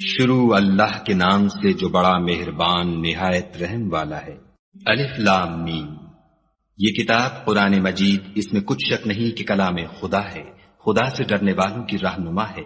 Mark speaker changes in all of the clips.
Speaker 1: شروع اللہ کے نام سے جو بڑا مہربان نہایت رحم والا ہے۔ الف لام میم۔ یہ کتاب قرآن مجید، اس میں کچھ شک نہیں کہ کلام خدا ہے، خدا سے ڈرنے والوں کی رہنما ہے،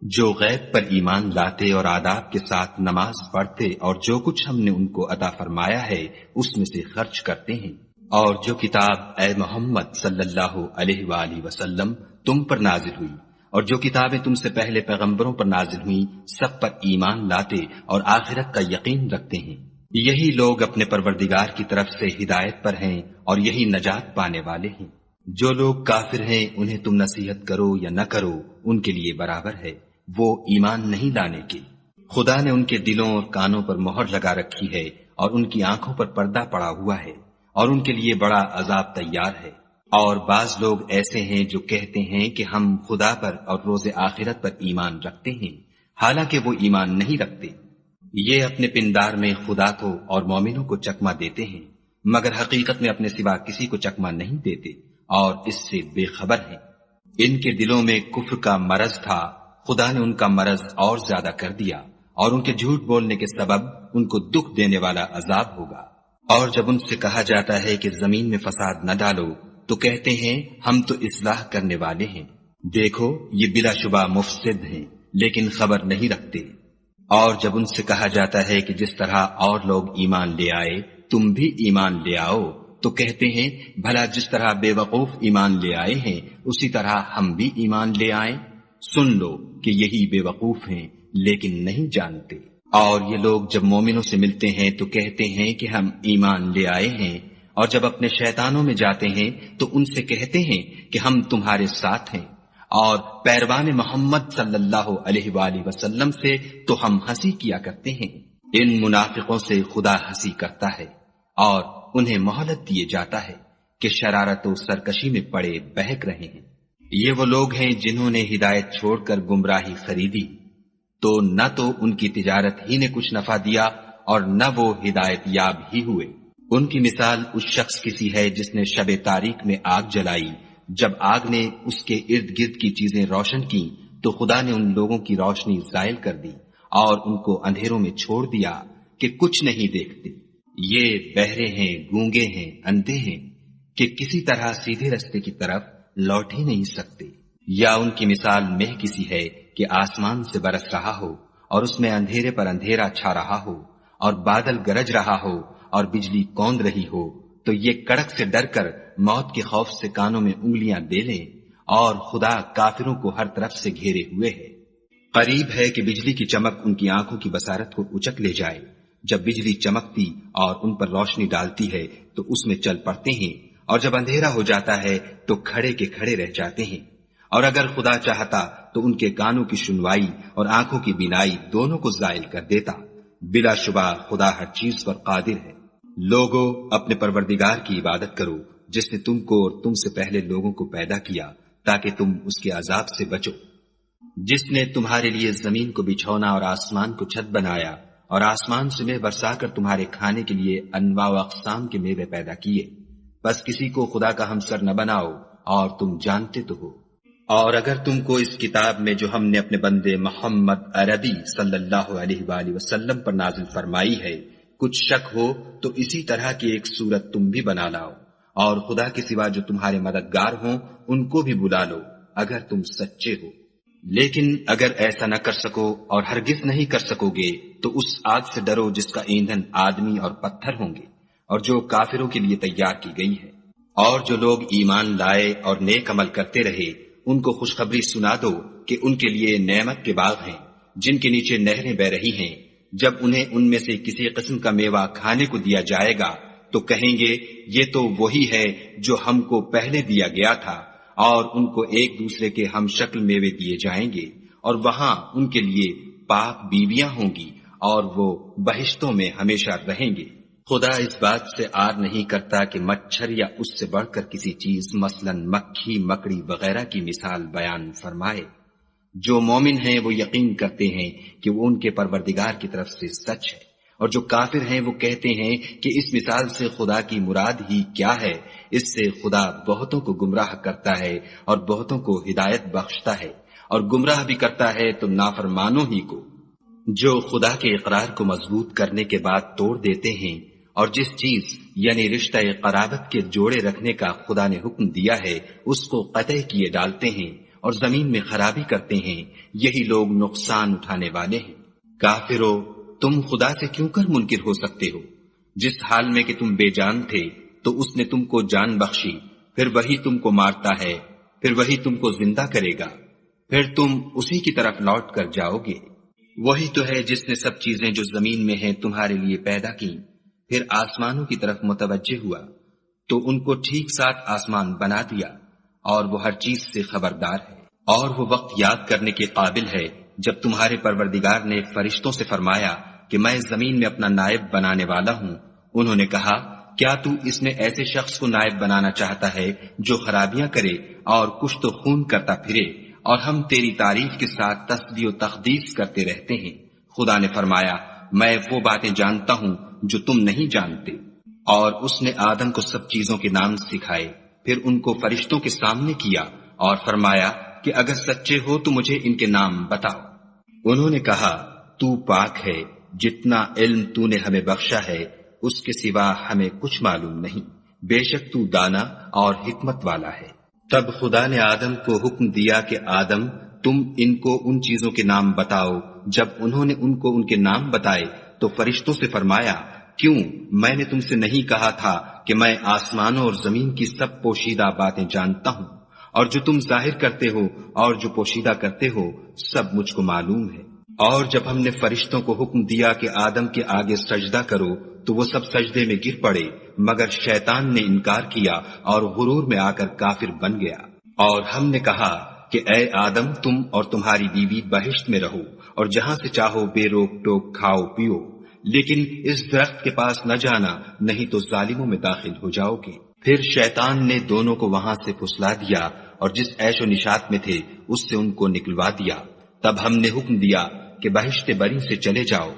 Speaker 1: جو غیب پر ایمان لاتے اور آداب کے ساتھ نماز پڑھتے اور جو کچھ ہم نے ان کو عطا فرمایا ہے اس میں سے خرچ کرتے ہیں، اور جو کتاب اے محمد صلی اللہ علیہ وآلہ وسلم تم پر نازل ہوئی اور جو کتابیں تم سے پہلے پیغمبروں پر نازل ہوئیں سب پر ایمان لاتے اور آخرت کا یقین رکھتے ہیں، یہی لوگ اپنے پروردگار کی طرف سے ہدایت پر ہیں اور یہی نجات پانے والے ہیں۔ جو لوگ کافر ہیں انہیں تم نصیحت کرو یا نہ کرو ان کے لیے برابر ہے، وہ ایمان نہیں لانے کے۔ خدا نے ان کے دلوں اور کانوں پر مہر لگا رکھی ہے اور ان کی آنکھوں پر پردہ پڑا ہوا ہے اور ان کے لیے بڑا عذاب تیار ہے۔ اور بعض لوگ ایسے ہیں جو کہتے ہیں کہ ہم خدا پر اور روز آخرت پر ایمان رکھتے ہیں، حالانکہ وہ ایمان نہیں رکھتے۔ یہ اپنے پندار میں خدا کو اور مومنوں کو چکما دیتے ہیں، مگر حقیقت میں اپنے سوا کسی کو چکما نہیں دیتے اور اس سے بے خبر ہیں۔ ان کے دلوں میں کفر کا مرض تھا، خدا نے ان کا مرض اور زیادہ کر دیا اور ان کے جھوٹ بولنے کے سبب ان کو دکھ دینے والا عذاب ہوگا۔ اور جب ان سے کہا جاتا ہے کہ زمین میں فساد نہ ڈالو تو کہتے ہیں ہم تو اصلاح کرنے والے ہیں، دیکھو یہ بلا شبہ مفسد ہیں لیکن خبر نہیں رکھتے۔ اور جب ان سے کہا جاتا ہے کہ جس طرح اور لوگ ایمان لے آئے تم بھی ایمان لے آؤ تو کہتے ہیں بھلا جس طرح بے وقوف ایمان لے آئے ہیں اسی طرح ہم بھی ایمان لے آئیں، سن لو کہ یہی بے وقوف ہیں لیکن نہیں جانتے۔ اور یہ لوگ جب مومنوں سے ملتے ہیں تو کہتے ہیں کہ ہم ایمان لے آئے ہیں، اور جب اپنے شیطانوں میں جاتے ہیں تو ان سے کہتے ہیں کہ ہم تمہارے ساتھ ہیں، اور پیروان محمد صلی اللہ علیہ وآلہ وسلم سے تو ہم ہنسی کیا کرتے ہیں۔ ان منافقوں سے خدا ہنسی کرتا ہے اور انہیں مہلت دیے جاتا ہے کہ شرارت و سرکشی میں پڑے بہک رہے ہیں۔ یہ وہ لوگ ہیں جنہوں نے ہدایت چھوڑ کر گمراہی خریدی، تو نہ تو ان کی تجارت ہی نے کچھ نفع دیا اور نہ وہ ہدایت یاب ہی ہوئے۔ ان کی مثال اس شخص کی سی ہے جس نے شب تاریک میں آگ جلائی، جب آگ نے اس کے ارد گرد کی چیزیں روشن کی تو خدا نے ان لوگوں کی روشنی زائل کر دی اور ان کو اندھیروں میں چھوڑ دیا کہ کچھ نہیں دیکھتے۔ یہ بہرے ہیں، گونگے ہیں، اندھے ہیں کہ کسی طرح سیدھے رستے کی طرف لوٹ ہی نہیں سکتے۔ یا ان کی مثال مہ کسی ہے کہ آسمان سے برس رہا ہو اور اس میں اندھیرے پر اندھیرا چھا رہا ہو اور بادل گرج رہا ہو اور بجلی کوند رہی ہو، تو یہ کڑک سے ڈر کر موت کے خوف سے کانوں میں انگلیاں دے لیں، اور خدا کافروں کو ہر طرف سے گھیرے ہوئے ہے۔ قریب ہے کہ بجلی کی چمک ان کی آنکھوں کی بصارت کو اچک لے جائے۔ جب بجلی چمکتی اور ان پر روشنی ڈالتی ہے تو اس میں چل پڑتے ہیں، اور جب اندھیرا ہو جاتا ہے تو کھڑے کے کھڑے رہ جاتے ہیں۔ اور اگر خدا چاہتا تو ان کے کانوں کی سنوائی اور آنکھوں کی بینائی دونوں کو زائل کر دیتا۔ بلا شبہ خدا ہر چیز پر قادر ہے۔ لوگو اپنے پروردگار کی عبادت کرو جس نے تم کو اور تم سے پہلے لوگوں کو پیدا کیا تاکہ تم اس کے عذاب سے بچو، جس نے تمہارے لیے زمین کو بچھونا اور آسمان کو چھت بنایا اور آسمان سے مے برسا کر تمہارے کھانے کے لیے انواع و اقسام کے میوے پیدا کیے، بس کسی کو خدا کا ہمسر نہ بناؤ اور تم جانتے تو ہو۔ اور اگر تم کو اس کتاب میں جو ہم نے اپنے بندے محمد عربی صلی اللہ علیہ وآلہ وسلم پر نازل فرمائی ہے کچھ شک ہو تو اسی طرح کی ایک صورت تم بھی بنا لاؤ، اور خدا کے سوا جو تمہارے مددگار ہوں ان کو بھی بلا لو اگر تم سچے ہو۔ لیکن اگر ایسا نہ کر سکو اور ہرگز نہیں کر سکو گے تو اس آگ سے ڈرو جس کا ایندھن آدمی اور پتھر ہوں گے اور جو کافروں کے لیے تیار کی گئی ہے۔ اور جو لوگ ایمان لائے اور نیک عمل کرتے رہے ان کو خوشخبری سنا دو کہ ان کے لیے نعمت کے باغ ہیں جن کے نیچے نہریں بہ رہی ہیں۔ جب انہیں ان میں سے کسی قسم کا میوہ کھانے کو دیا جائے گا تو کہیں گے یہ تو وہی ہے جو ہم کو پہلے دیا گیا تھا، اور ان کو ایک دوسرے کے ہم شکل میوے دیے جائیں گے، اور وہاں ان کے لیے پاک بیویاں ہوں گی اور وہ بہشتوں میں ہمیشہ رہیں گے۔ خدا اس بات سے آر نہیں کرتا کہ مچھر یا اس سے بڑھ کر کسی چیز مثلا مکھی، مکڑی وغیرہ کی مثال بیان فرمائے۔ جو مومن ہیں وہ یقین کرتے ہیں کہ وہ ان کے پروردگار کی طرف سے سچ ہے، اور جو کافر ہیں وہ کہتے ہیں کہ اس مثال سے خدا کی مراد ہی کیا ہے۔ اس سے خدا بہتوں کو گمراہ کرتا ہے اور بہتوں کو ہدایت بخشتا ہے، اور گمراہ بھی کرتا ہے تو نافرمانوں ہی کو۔ جو خدا کے اقرار کو مضبوط کرنے کے بعد توڑ دیتے ہیں اور جس چیز یعنی رشتہ قرابت کے جوڑے رکھنے کا خدا نے حکم دیا ہے اس کو قطع کیے ڈالتے ہیں اور زمین میں خرابی کرتے ہیں، یہی لوگ نقصان اٹھانے والے ہیں۔ کافرو، تم خدا سے کیوں کر منکر ہو سکتے ہو؟ جس حال میں کہ تم بے جان تھے تو اس نے تم کو جان بخشی، پھر وہی تم کو مارتا ہے، پھر وہی تم کو زندہ کرے گا، پھر تم اسی کی طرف لوٹ کر جاؤ گے۔ وہی تو ہے جس نے سب چیزیں جو زمین میں ہیں تمہارے لیے پیدا کی، پھر آسمانوں کی طرف متوجہ ہوا تو ان کو ٹھیک ساتھ آسمان بنا دیا، اور وہ ہر چیز سے خبردار ہے۔ اور وہ وقت یاد کرنے کے قابل ہے جب تمہارے پروردگار نے فرشتوں سے فرمایا کہ میں زمین میں اپنا نائب بنانے والا ہوں۔ انہوں نے کہا، کیا تو اس میں ایسے شخص کو نائب بنانا چاہتا ہے جو خرابیاں کرے اور کشت و خون کرتا پھرے، اور ہم تیری تعریف کے ساتھ تسبیح و تقدیس کرتے رہتے ہیں؟ خدا نے فرمایا، میں وہ باتیں جانتا ہوں جو تم نہیں جانتے۔ اور اس نے آدم کو سب چیزوں کے نام سکھائے، پھر ان کو فرشتوں کے سامنے کیا اور فرمایا کہ اگر سچے ہو تو مجھے ان کے نام بتاؤ۔ انہوں نے کہا، تو پاک ہے، جتنا علم تو نے ہمیں بخشا ہے اس کے سوا ہمیں کچھ معلوم نہیں، بے شک تو دانا اور حکمت والا ہے۔ تب خدا نے آدم کو حکم دیا کہ آدم، تم ان کو ان چیزوں کے نام بتاؤ۔ جب انہوں نے ان کو ان کے نام بتائے تو فرشتوں سے فرمایا، کیوں میں نے تم سے نہیں کہا تھا کہ میں آسمانوں اور زمین کی سب پوشیدہ باتیں جانتا ہوں، اور جو تم ظاہر کرتے ہو اور جو پوشیدہ کرتے ہو سب مجھ کو معلوم ہے۔ اور جب ہم نے فرشتوں کو حکم دیا کہ آدم کے آگے سجدہ کرو تو وہ سب سجدے میں گر پڑے، مگر شیطان نے انکار کیا اور غرور میں آ کر کافر بن گیا۔ اور ہم نے کہا کہ اے آدم، تم اور تمہاری بیوی بہشت میں رہو اور جہاں سے چاہو بے روک ٹوک کھاؤ پیو، لیکن اس درخت کے پاس نہ جانا، نہیں تو ظالموں میں داخل ہو جاؤ گے۔ پھر شیطان نے دونوں کو وہاں سے پھسلا دیا اور جس عیش و نشاط میں تھے اس سے ان کو نکلوا دیا۔ تب ہم نے حکم دیا کہ بہشت بری سے چلے جاؤ،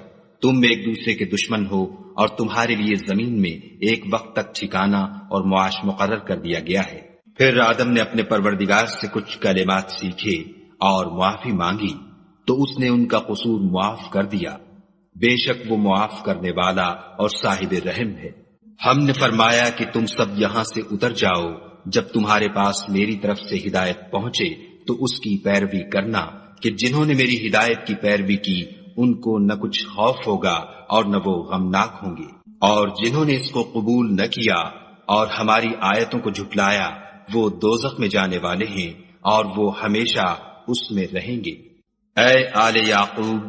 Speaker 1: تم ایک دوسرے کے دشمن ہو اور تمہارے لیے زمین میں ایک وقت تک ٹھکانہ اور معاش مقرر کر دیا گیا ہے۔ پھر آدم نے اپنے پروردگار سے کچھ کلمات سیکھے اور معافی مانگی تو اس نے ان کا قصور معاف کر دیا، بے شک وہ معاف کرنے والا اور صاحب رحم ہے۔ ہم نے فرمایا کہ تم سب یہاں سے اتر جاؤ، جب تمہارے پاس میری طرف سے ہدایت پہنچے تو اس کی پیروی کرنا، کہ جنہوں نے میری ہدایت کی پیروی کی ان کو نہ کچھ خوف ہوگا اور نہ وہ غمناک ہوں گے، اور جنہوں نے اس کو قبول نہ کیا اور ہماری آیتوں کو جھٹلایا وہ دوزخ میں جانے والے ہیں اور وہ ہمیشہ اس میں رہیں گے۔ اے آل یعقوب،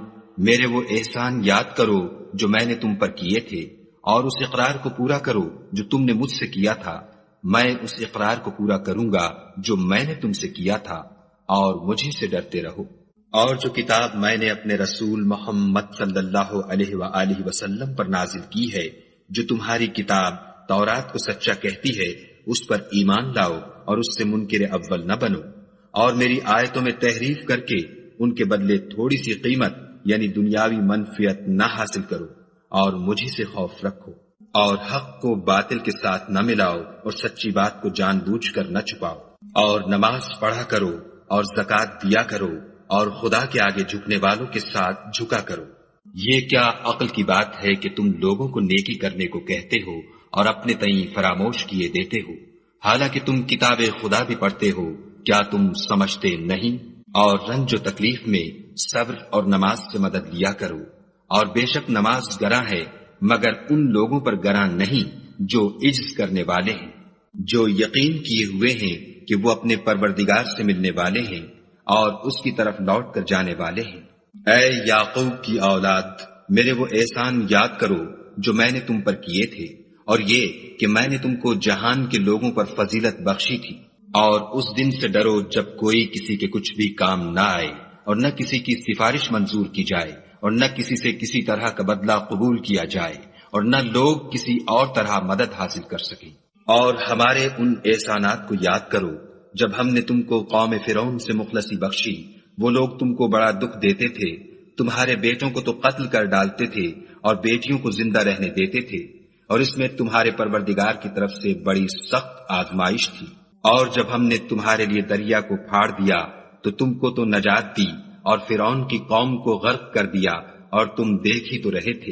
Speaker 1: میرے وہ احسان یاد کرو جو میں نے تم پر کیے تھے، اور اس اقرار کو پورا کرو جو تم نے مجھ سے کیا تھا۔ میں اس اقرار کو پورا کروں گا جو میں نے تم سے کیا تھا، اور مجھے سے ڈرتے رہو۔ اور جو کتاب میں نے اپنے رسول محمد صلی اللہ علیہ وآلہ وسلم پر نازل کی ہے، جو تمہاری کتاب تورات کو سچا کہتی ہے، اس پر ایمان لاؤ اور اس سے منکر اول نہ بنو، اور میری آیتوں میں تحریف کر کے ان کے بدلے تھوڑی سی قیمت یعنی دنیاوی منفعت نہ حاصل کرو، اور مجھے سے خوف رکھو، اور حق کو باطل کے ساتھ نہ ملاؤ اور سچی بات کو جان بوجھ کر نہ چھپاؤ، اور نماز پڑھا کرو اور زکوٰۃ دیا کرو، اور خدا کے آگے جھکنے والوں کے ساتھ جھکا کرو۔ یہ کیا عقل کی بات ہے کہ تم لوگوں کو نیکی کرنے کو کہتے ہو اور اپنے تئیں فراموش کیے دیتے ہو، حالانکہ تم کتاب خدا بھی پڑھتے ہو، کیا تم سمجھتے نہیں؟ اور رنج و تکلیف میں صبر اور نماز سے مدد لیا کرو، اور بے شک نماز گراں ہے مگر ان لوگوں پر گراں نہیں جو عجز کرنے والے ہیں، جو یقین کیے ہوئے ہیں کہ وہ اپنے پروردگار سے ملنے والے ہیں اور اس کی طرف لوٹ کر جانے والے ہیں۔ اے یعقوب کی اولاد، میرے وہ احسان یاد کرو جو میں نے تم پر کیے تھے، اور یہ کہ میں نے تم کو جہان کے لوگوں پر فضیلت بخشی تھی۔ اور اس دن سے ڈرو جب کوئی کسی کے کچھ بھی کام نہ آئے، اور نہ کسی کی سفارش منظور کی جائے، اور نہ کسی سے کسی طرح کا بدلہ قبول کیا جائے، اور نہ لوگ کسی اور طرح مدد حاصل کر سکیں۔ اور ہمارے ان احسانات کو یاد کرو جب ہم نے تم کو قوم فرعون سے مخلصی بخشی، وہ لوگ تم کو بڑا دکھ دیتے تھے، تمہارے بیٹوں کو تو قتل کر ڈالتے تھے اور بیٹیوں کو زندہ رہنے دیتے تھے، اور اس میں تمہارے پروردگار کی طرف سے بڑی سخت آزمائش تھی۔ اور جب ہم نے تمہارے لیے دریا کو پھاڑ دیا تو تم کو تو نجات دی، اور فرعون کی قوم کو غرق کر دیا، اور تم دیکھ ہی تو رہے تھے۔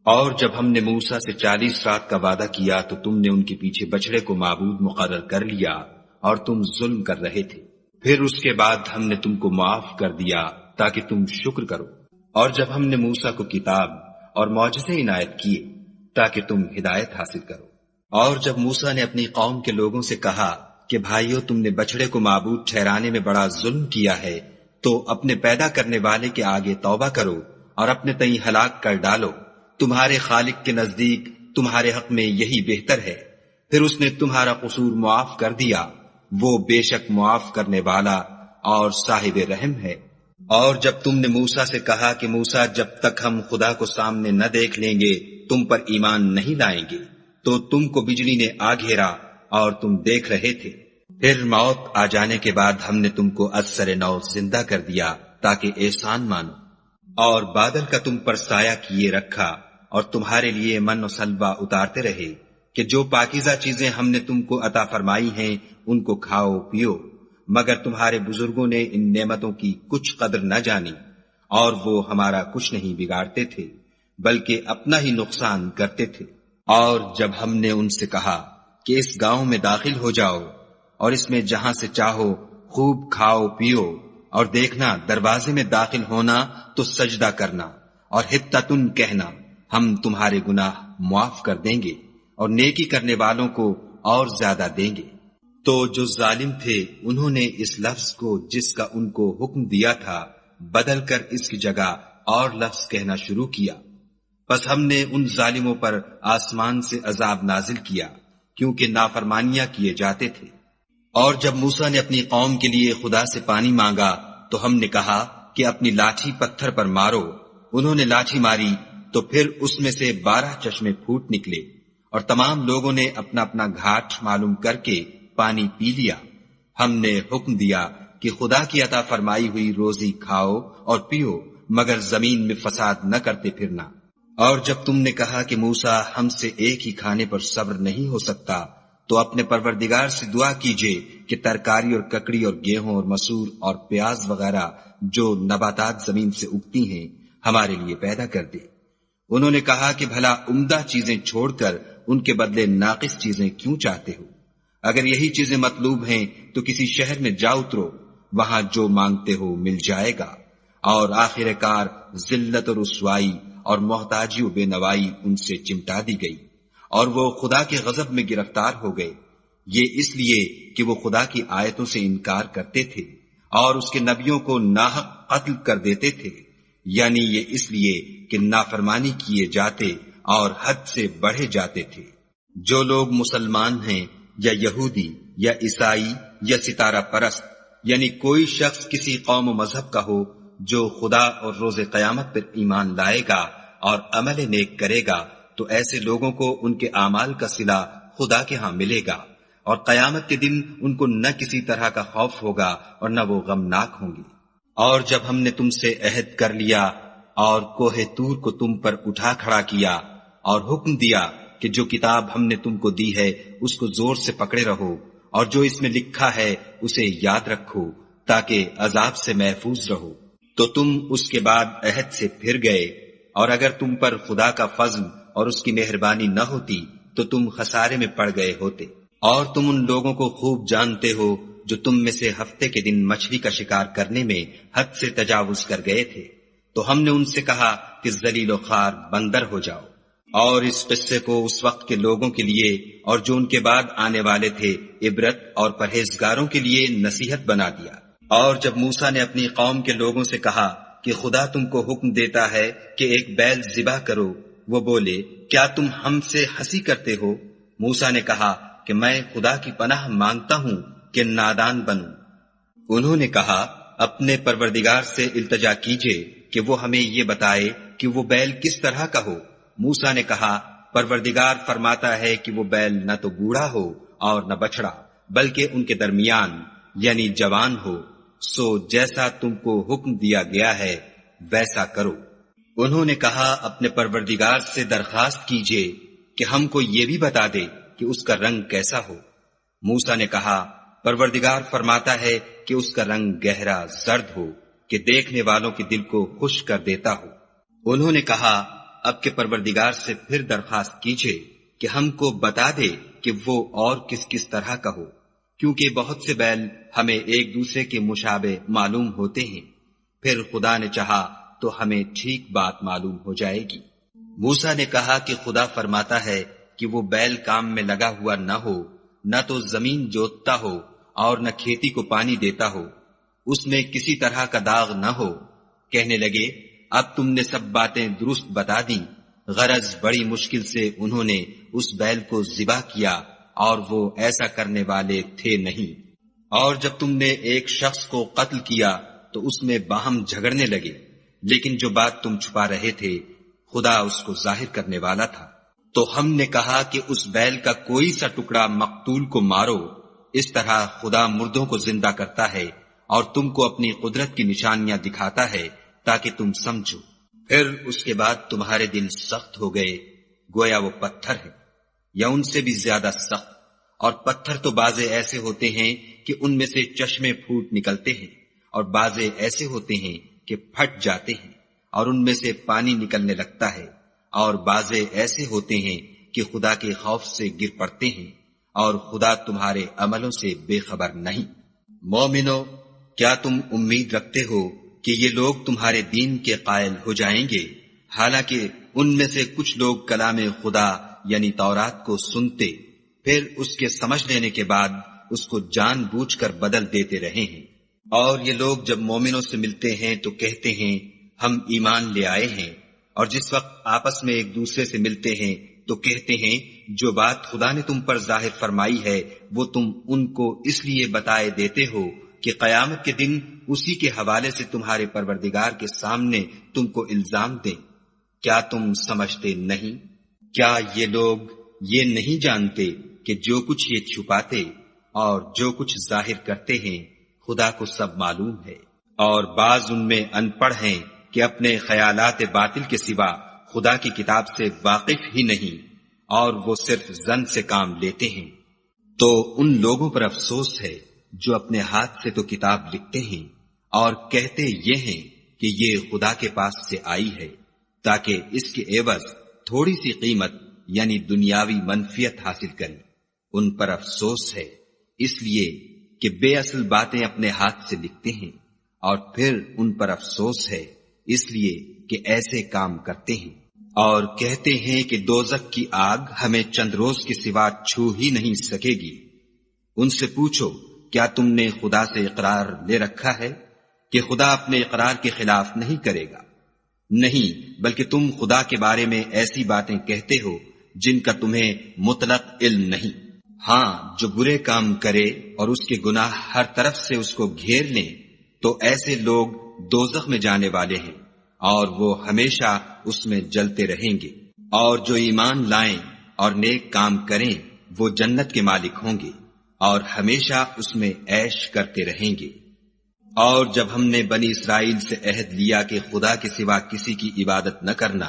Speaker 1: اور جب ہم نے موسیٰ سے 40 رات کا وعدہ کیا تو تم نے ان کے پیچھے بچڑے کو معبود مقرر کر لیا اور تم ظلم کر رہے تھے۔ پھر اس کے بعد ہم نے تم کو معاف کر دیا تاکہ تم شکر کرو۔ اور جب ہم نے موسیٰ کو کتاب اور معجزے عنایت کیے تاکہ تم ہدایت حاصل کرو۔ اور جب موسیٰ نے اپنی قوم کے لوگوں سے کہا کہ بھائیو، تم نے بچڑے کو معبود ٹھہرانے میں بڑا ظلم کیا ہے، تو اپنے پیدا کرنے والے کے آگے توبہ کرو اور اپنے تئیں ہلاک کر ڈالو، تمہارے خالق کے نزدیک تمہارے حق میں یہی بہتر ہے۔ پھر اس نے تمہارا قصور معاف کر دیا، وہ بے شک معاف کرنے والا اور صاحب رحم ہے۔ اور جب تم نے موسیٰ سے کہا کہ موسیٰ، جب تک ہم خدا کو سامنے نہ دیکھ لیں گے تم پر ایمان نہیں لائیں گے، تو تم کو بجلی نے آ گھیرا اور تم دیکھ رہے تھے۔ پھر موت آ جانے کے بعد ہم نے تم کو از سر نو زندہ کر دیا تاکہ احسان مانو، اور بادل کا تم پر سایہ کیے رکھا اور تمہارے لیے من و سلوہ اتارتے رہے کہ جو پاکیزہ چیزیں ہم نے تم کو عطا فرمائی ہیں ان کو کھاؤ پیو، مگر تمہارے بزرگوں نے ان نعمتوں کی کچھ قدر نہ جانی، اور وہ ہمارا کچھ نہیں بگاڑتے تھے بلکہ اپنا ہی نقصان کرتے تھے۔ اور جب ہم نے ان سے کہا کہ اس گاؤں میں داخل ہو جاؤ اور اس میں جہاں سے چاہو خوب کھاؤ پیو، اور دیکھنا دروازے میں داخل ہونا تو سجدہ کرنا اور حطتن کہنا، ہم تمہارے گناہ معاف کر دیں گے اور نیکی کرنے والوں کو اور زیادہ دیں گے۔ تو جو ظالم تھے انہوں نے اس لفظ کو جس کا ان کو حکم دیا تھا بدل کر اس کی جگہ اور لفظ کہنا شروع کیا، پس ہم نے ان ظالموں پر آسمان سے عذاب نازل کیا کیونکہ نافرمانیاں کیے جاتے تھے۔ اور جب موسیٰ نے اپنی قوم کے لیے خدا سے پانی مانگا تو ہم نے کہا کہ اپنی لاٹھی پتھر پر مارو۔ انہوں نے لاٹھی ماری تو پھر اس میں سے 12 چشمے پھوٹ نکلے، اور تمام لوگوں نے اپنا اپنا گھاٹ معلوم کر کے پانی پی لیا۔ ہم نے حکم دیا کہ خدا کی عطا فرمائی ہوئی روزی کھاؤ اور پیو، مگر زمین میں فساد نہ کرتے پھرنا۔ اور جب تم نے کہا کہ موسیٰ، ہم سے ایک ہی کھانے پر صبر نہیں ہو سکتا، تو اپنے پروردگار سے دعا کیجئے کہ ترکاری اور ککڑی اور گیہوں اور مسور اور پیاز وغیرہ جو نباتات زمین سے اگتی ہیں ہمارے لیے پیدا کر دے۔ انہوں نے کہا کہ بھلا عمدہ چیزیں چھوڑ کر ان کے بدلے ناقص چیزیں کیوں چاہتے ہو؟ اگر یہی چیزیں مطلوب ہیں تو کسی شہر میں جا اترو، وہاں جو مانگتے ہو مل جائے گا۔ اور آخر کار ذلت اور رسوائی اور محتاجی و بے نوائی ان سے چمٹا دی گئی، اور وہ خدا کے غضب میں گرفتار ہو گئے، یہ اس لیے کہ وہ خدا کی آیتوں سے انکار کرتے تھے اور اس کے نبیوں کو ناحق قتل کر دیتے تھے، یعنی یہ اس لیے کہ نافرمانی کیے جاتے اور حد سے بڑھے جاتے تھے۔ جو لوگ مسلمان ہیں یا یہودی یا عیسائی یا ستارہ پرست، یعنی کوئی شخص کسی قوم و مذہب کا ہو، جو خدا اور روز قیامت پر ایمان لائے گا اور عمل نیک کرے گا، تو ایسے لوگوں کو ان کے اعمال کا صلہ خدا کے ہاں ملے گا، اور قیامت کے دن ان کو نہ کسی طرح کا خوف ہوگا اور نہ وہ غمناک ہوں گے۔ اور جب ہم نے تم سے عہد کر لیا اور کوہ طور کو تم پر اٹھا کھڑا کیا اور حکم دیا کہ جو کتاب ہم نے تم کو دی ہے اس کو زور سے پکڑے رہو، اور جو اس میں لکھا ہے اسے یاد رکھو تاکہ عذاب سے محفوظ رہو، تو تم اس کے بعد عہد سے پھر گئے، اور اگر تم پر خدا کا فضل اور اس کی مہربانی نہ ہوتی تو تم خسارے میں پڑ گئے ہوتے۔ اور تم ان لوگوں کو خوب جانتے ہو جو تم میں سے ہفتے کے دن مچھلی کا شکار کرنے میں حد سے تجاوز کر گئے تھے، تو ہم نے ان سے کہا کہ ذلیل و خوار بندر ہو جاؤ، اور اس قصے کو اس وقت کے لوگوں کے لیے اور جو ان کے بعد آنے والے تھے عبرت اور پرہیزگاروں کے لیے نصیحت بنا دیا۔ اور جب موسیٰ نے اپنی قوم کے لوگوں سے کہا کہ خدا تم کو حکم دیتا ہے کہ ایک بیل ذبح کرو، وہ بولے، کیا تم ہم سے ہنسی کرتے ہو؟ موسیٰ نے کہا کہ میں خدا کی پناہ مانگتا ہوں کہ نادان بنوں۔ انہوں نے کہا، اپنے پروردگار سے التجا کیجئے کہ وہ ہمیں یہ بتائے کہ وہ بیل کس طرح کا ہو۔ موسیٰ نے کہا، پروردگار فرماتا ہے کہ وہ بیل نہ تو بوڑھا ہو اور نہ بچڑا، بلکہ ان کے درمیان یعنی جوان ہو، سو جیسا تم کو حکم دیا گیا ہے ویسا کرو۔ انہوں نے کہا، اپنے پروردگار سے درخواست کیجئے کہ ہم کو یہ بھی بتا دے کہ اس کا رنگ کیسا ہو۔ موسیٰ نے کہا، پروردگار فرماتا ہے کہ اس کا رنگ گہرا زرد ہو کہ دیکھنے والوں کے دل کو خوش کر دیتا ہو۔ انہوں نے کہا اب کے پروردگار سے پھر درخواست کیجئے کہ ہم کو بتا دے کہ وہ اور کس کس طرح کا ہو، کیونکہ بہت سے بیل ہمیں ایک دوسرے کے مشابہ معلوم ہوتے ہیں، پھر خدا نے چاہا تو ہمیں ٹھیک بات معلوم ہو جائے گی۔ موسیٰ نے کہا کہ خدا فرماتا ہے کہ وہ بیل کام میں لگا ہوا نہ ہو، نہ تو زمین جوتتا ہو اور نہ کھیتی کو پانی دیتا ہو، اس میں کسی طرح کا داغ نہ ہو۔ کہنے لگے اب تم نے سب باتیں درست بتا دیں، غرض بڑی مشکل سے انہوں نے اس بیل کو ذبح کیا اور وہ ایسا کرنے والے تھے نہیں۔ اور جب تم نے ایک شخص کو قتل کیا تو اس میں باہم جھگڑنے لگے، لیکن جو بات تم چھپا رہے تھے خدا اس کو ظاہر کرنے والا تھا۔ تو ہم نے کہا کہ اس بیل کا کوئی سا ٹکڑا مقتول کو مارو، اس طرح خدا مردوں کو زندہ کرتا ہے اور تم کو اپنی قدرت کی نشانیاں دکھاتا ہے تاکہ تم سمجھو۔ پھر اس کے بعد تمہارے دل سخت ہو گئے، گویا وہ پتھر ہے یا ان سے بھی زیادہ سخت، اور پتھر تو بعضے ایسے ہوتے ہیں کہ ان میں سے چشمے پھوٹ نکلتے ہیں، اور بعضے ایسے ہوتے ہیں کہ پھٹ جاتے ہیں اور ان میں سے پانی نکلنے لگتا ہے، اور بعضے ایسے ہوتے ہیں کہ خدا کے خوف سے گر پڑتے ہیں، اور خدا تمہارے عملوں سے بے خبر نہیں۔ مومنو، کیا تم امید رکھتے ہو کہ یہ لوگ تمہارے دین کے قائل ہو جائیں گے، حالانکہ ان میں سے کچھ لوگ کلام خدا یعنی تورات کو سنتے، پھر اس کے سمجھ لینے کے بعد اس کو جان بوجھ کر بدل دیتے رہے ہیں۔ اور یہ لوگ جب مومنوں سے ملتے ہیں تو کہتے ہیں ہم ایمان لے آئے ہیں، اور جس وقت آپس میں ایک دوسرے سے ملتے ہیں تو کہتے ہیں جو بات خدا نے تم پر ظاہر فرمائی ہے وہ تم ان کو اس لیے بتائے دیتے ہو کہ قیامت کے دن اسی کے حوالے سے تمہارے پروردگار کے سامنے تم کو الزام دیں۔ کیا تم سمجھتے نہیں؟ کیا یہ لوگ یہ نہیں جانتے کہ جو کچھ یہ چھپاتے اور جو کچھ ظاہر کرتے ہیں خدا کو سب معلوم ہے؟ اور بعض ان میں ان پڑھ ہیں کہ اپنے خیالات باطل کے سوا خدا کی کتاب سے واقف ہی نہیں، اور وہ صرف ظن سے کام لیتے ہیں۔ تو ان لوگوں پر افسوس ہے جو اپنے ہاتھ سے تو کتاب لکھتے ہیں اور کہتے یہ ہیں کہ یہ خدا کے پاس سے آئی ہے، تاکہ اس کے عوض تھوڑی سی قیمت یعنی دنیاوی منفیت حاصل کریں۔ ان پر افسوس ہے اس لیے کہ بے اصل باتیں اپنے ہاتھ سے لکھتے ہیں، اور پھر ان پر افسوس ہے اس لیے کہ ایسے کام کرتے ہیں، اور کہتے ہیں کہ دوزخ کی آگ ہمیں چند روز کے سوا چھو ہی نہیں سکے گی۔ ان سے پوچھو کیا تم نے خدا سے اقرار لے رکھا ہے کہ خدا اپنے اقرار کے خلاف نہیں کرے گا؟ نہیں، بلکہ تم خدا کے بارے میں ایسی باتیں کہتے ہو جن کا تمہیں مطلق علم نہیں۔ ہاں، جو برے کام کرے اور اس کے گناہ ہر طرف سے اس کو گھیر لیں تو ایسے لوگ دوزخ میں جانے والے ہیں اور وہ ہمیشہ اس میں جلتے رہیں گے۔ اور جو ایمان لائیں اور نیک کام کریں وہ جنت کے مالک ہوں گے اور ہمیشہ اس میں عیش کرتے رہیں گے۔ اور جب ہم نے بنی اسرائیل سے عہد لیا کہ خدا کے سوا کسی کی عبادت نہ کرنا،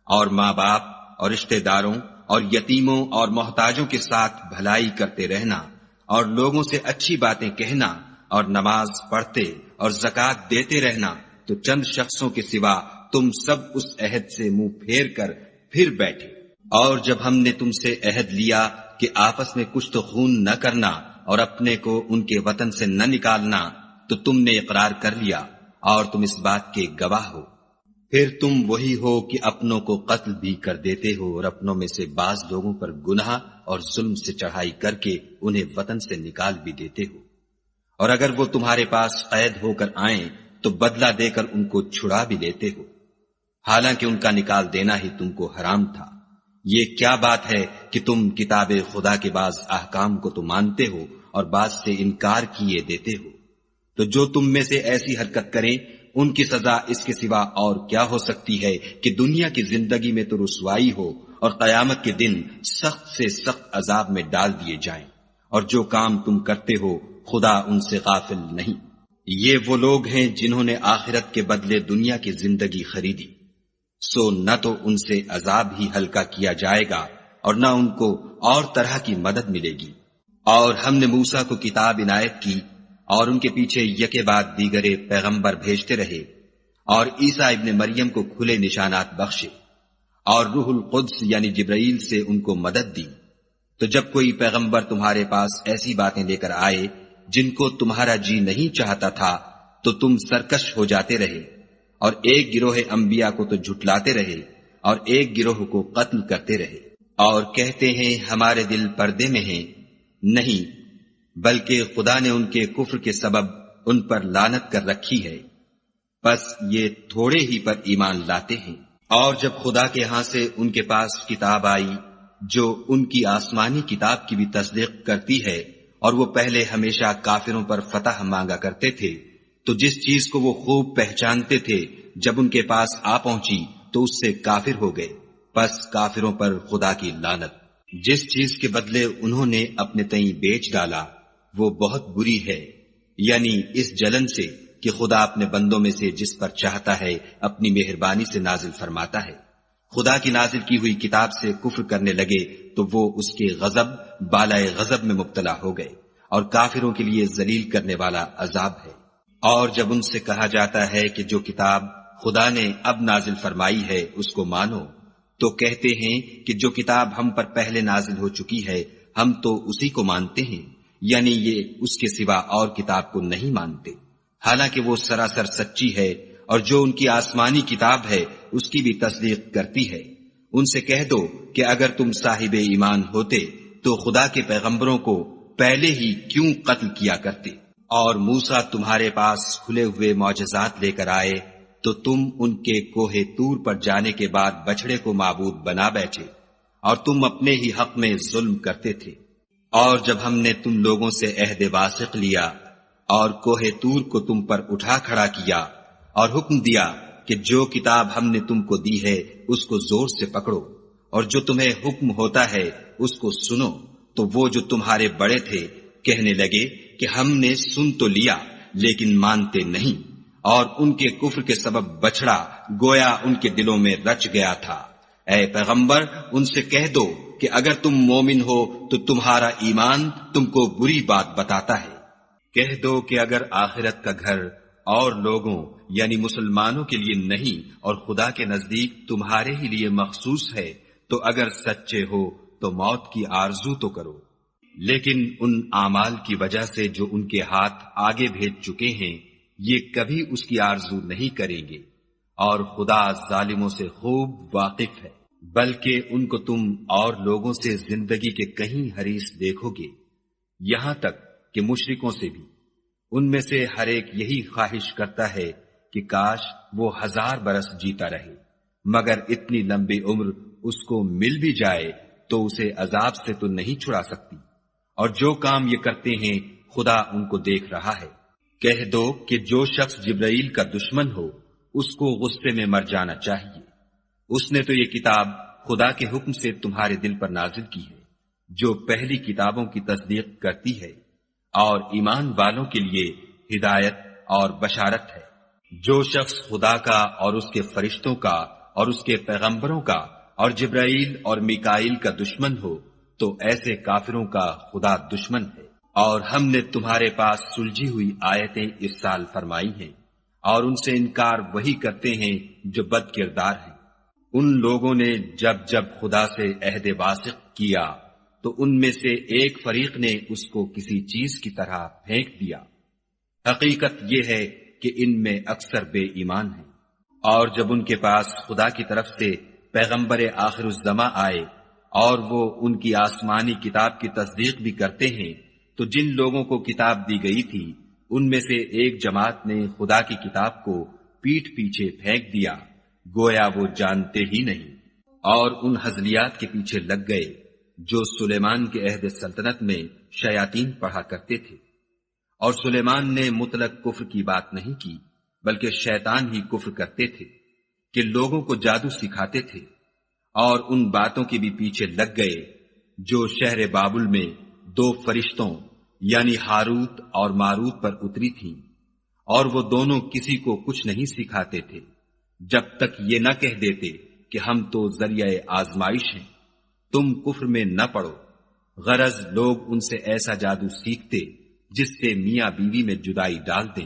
Speaker 1: اور ماں باپ اور رشتہ داروں اور یتیموں اور محتاجوں کے ساتھ بھلائی کرتے رہنا، اور لوگوں سے اچھی باتیں کہنا، اور نماز پڑھتے اور زکوٰۃ دیتے رہنا، تو چند شخصوں کے سوا تم سب اس عہد سے منہ پھیر کر پھر بیٹھے۔ اور جب ہم نے تم سے عہد لیا کہ آپس میں کچھ تو خون نہ کرنا اور اپنے کو ان کے وطن سے نہ نکالنا، تو تم نے اقرار کر لیا اور تم اس بات کے گواہ ہو۔ پھر تم وہی ہو کہ اپنوں کو قتل بھی کر دیتے ہو اور اپنوں میں سے بعض لوگوں پر گناہ اور ظلم سے چڑھائی کر کے انہیں وطن سے نکال بھی دیتے ہو، اور اگر وہ تمہارے پاس قید ہو کر آئیں تو بدلہ دے کر ان کو چھڑا بھی لیتے ہو، حالانکہ ان کا نکال دینا ہی تم کو حرام تھا۔ یہ کیا بات ہے کہ تم کتاب خدا کے بعض احکام کو تو مانتے ہو اور بعض سے انکار کیے دیتے ہو؟ تو جو تم میں سے ایسی حرکت کریں ان کی سزا اس کے سوا اور کیا ہو سکتی ہے کہ دنیا کی زندگی میں تو رسوائی ہو اور قیامت کے دن سخت سے سخت عذاب میں ڈال دیے جائیں، اور جو کام تم کرتے ہو خدا ان سے غافل نہیں۔ یہ وہ لوگ ہیں جنہوں نے آخرت کے بدلے دنیا کی زندگی خریدی، سو نہ تو ان سے عذاب ہی ہلکا کیا جائے گا اور نہ ان کو اور طرح کی مدد ملے گی۔ اور ہم نے موسیٰ کو کتاب عنایت کی اور ان کے پیچھے یکے بعد دیگرے پیغمبر بھیجتے رہے، اور عیسیٰ ابن مریم کو کھلے نشانات بخشے، اور روح القدس یعنی جبرائیل سے ان کو مدد دی۔ تو جب کوئی پیغمبر تمہارے پاس ایسی باتیں لے کر آئے جن کو تمہارا جی نہیں چاہتا تھا تو تم سرکش ہو جاتے رہے، اور ایک گروہ انبیاء کو تو جھٹلاتے رہے اور ایک گروہ کو قتل کرتے رہے، اور کہتے ہیں ہمارے دل پردے میں ہیں، نہیں بلکہ خدا نے ان کے کفر کے سبب ان پر لعنت کر رکھی ہے، بس یہ تھوڑے ہی پر ایمان لاتے ہیں۔ اور جب خدا کے ہاں سے ان کے پاس کتاب آئی جو ان کی آسمانی کتاب کی بھی تصدیق کرتی ہے، اور وہ پہلے ہمیشہ کافروں پر فتح مانگا کرتے تھے، تو جس چیز کو وہ خوب پہچانتے تھے جب ان کے پاس آ پہنچی تو اس سے کافر ہو گئے، پس کافروں پر خدا کی لعنت۔ جس چیز کے بدلے انہوں نے اپنے تئیں بیچ ڈالا وہ بہت بری ہے، یعنی اس جلن سے کہ خدا اپنے بندوں میں سے جس پر چاہتا ہے اپنی مہربانی سے نازل فرماتا ہے۔ خدا کی نازل کی ہوئی کتاب سے کفر کرنے لگے تو وہ اس کے غضب بالائے غضب میں مبتلا ہو گئے، اور کافروں کے لیے ذلیل کرنے والا عذاب ہے۔ اور جب ان سے کہا جاتا ہے کہ جو کتاب خدا نے اب نازل فرمائی ہے اس کو مانو، تو کہتے ہیں کہ جو کتاب ہم پر پہلے نازل ہو چکی ہے ہم تو اسی کو مانتے ہیں، یعنی یہ اس کے سوا اور کتاب کو نہیں مانتے، حالانکہ وہ سراسر سچی ہے، اور جو ان کی آسمانی کتاب ہے اس کی بھی تصدیق کرتی ہے۔ ان سے کہہ دو کہ اگر تم صاحب ایمان ہوتے تو خدا کے پیغمبروں کو پہلے ہی کیوں قتل کیا کرتے، اور موسیٰ تمہارے پاس کھلے ہوئے معجزات لے کر آئے تو تم ان کے کوہ طور پر جانے کے بعد بچڑے کو معبود بنا بیٹھے، اور تم اپنے ہی حق میں ظلم کرتے تھے۔ اور جب ہم نے تم لوگوں سے عہد واثق لیا اور کوہ طور کو تم پر اٹھا کھڑا کیا اور حکم دیا کہ جو کتاب ہم نے تم کو دی ہے اس کو زور سے پکڑو، اور جو تمہیں حکم ہوتا ہے اس کو سنو، تو وہ جو تمہارے بڑے تھے کہنے لگے کہ ہم نے سن تو لیا لیکن مانتے نہیں، اور ان کے کفر کے سبب بچڑا گویا ان کے دلوں میں رچ گیا تھا۔ اے پیغمبر ان سے کہہ دو کہ اگر تم مومن ہو تو تمہارا ایمان تم کو بری بات بتاتا ہے۔ کہہ دو کہ اگر آخرت کا گھر اور لوگوں یعنی مسلمانوں کے لیے نہیں اور خدا کے نزدیک تمہارے ہی لیے مخصوص ہے تو اگر سچے ہو تو موت کی آرزو تو کرو، لیکن ان اعمال کی وجہ سے جو ان کے ہاتھ آگے بھیج چکے ہیں یہ کبھی اس کی آرزو نہیں کریں گے، اور خدا ظالموں سے خوب واقف ہے۔ بلکہ ان کو تم اور لوگوں سے زندگی کے کہیں حریص دیکھو گے، یہاں تک کہ مشرکوں سے بھی۔ ان میں سے ہر ایک یہی خواہش کرتا ہے کہ کاش وہ 1000 برس جیتا رہے، مگر اتنی لمبی عمر اس کو مل بھی جائے تو اسے عذاب سے تو نہیں چھڑا سکتی، اور جو کام یہ کرتے ہیں خدا ان کو دیکھ رہا ہے۔ کہہ دو کہ جو شخص جبرائیل کا دشمن ہو اس کو غصے میں مر جانا چاہیے، اس نے تو یہ کتاب خدا کے حکم سے تمہارے دل پر نازل کی ہے جو پہلی کتابوں کی تصدیق کرتی ہے، اور ایمان والوں کے لیے ہدایت اور بشارت ہے۔ جو شخص خدا کا اور اس کے فرشتوں کا اور اس کے پیغمبروں کا اور جبرائیل اور میکائیل کا دشمن ہو تو ایسے کافروں کا خدا دشمن ہے۔ اور ہم نے تمہارے پاس سلجھی ہوئی آیتیں ارسال فرمائی ہیں، اور ان سے انکار وہی کرتے ہیں جو بد کردار ہیں۔ ان لوگوں نے جب جب خدا سے عہد واثق کیا تو ان میں سے ایک فریق نے اس کو کسی چیز کی طرح پھینک دیا۔ حقیقت یہ ہے کہ ان میں اکثر بے ایمان ہیں۔ اور جب ان کے پاس خدا کی طرف سے پیغمبر آخر الزماں آئے اور وہ ان کی آسمانی کتاب کی تصدیق بھی کرتے ہیں تو جن لوگوں کو کتاب دی گئی تھی ان میں سے ایک جماعت نے خدا کی کتاب کو پیٹھ پیچھے پھینک دیا گویا وہ جانتے ہی نہیں، اور ان ہزلیات کے پیچھے لگ گئے جو سلیمان کے عہد سلطنت میں شیاطین پڑھا کرتے تھے۔ اور سلیمان نے مطلق کفر کی بات نہیں کی بلکہ شیطان ہی کفر کرتے تھے کہ لوگوں کو جادو سکھاتے تھے، اور ان باتوں کے بھی پیچھے لگ گئے جو شہر بابل میں 2 فرشتوں یعنی ہاروت اور ماروت پر اتری تھیں، اور وہ دونوں کسی کو کچھ نہیں سکھاتے تھے جب تک یہ نہ کہہ دیتے کہ ہم تو ذریعہ آزمائش ہیں، تم کفر میں نہ پڑو۔ غرض لوگ ان سے ایسا جادو سیکھتے جس سے میاں بیوی میں جدائی ڈال دیں،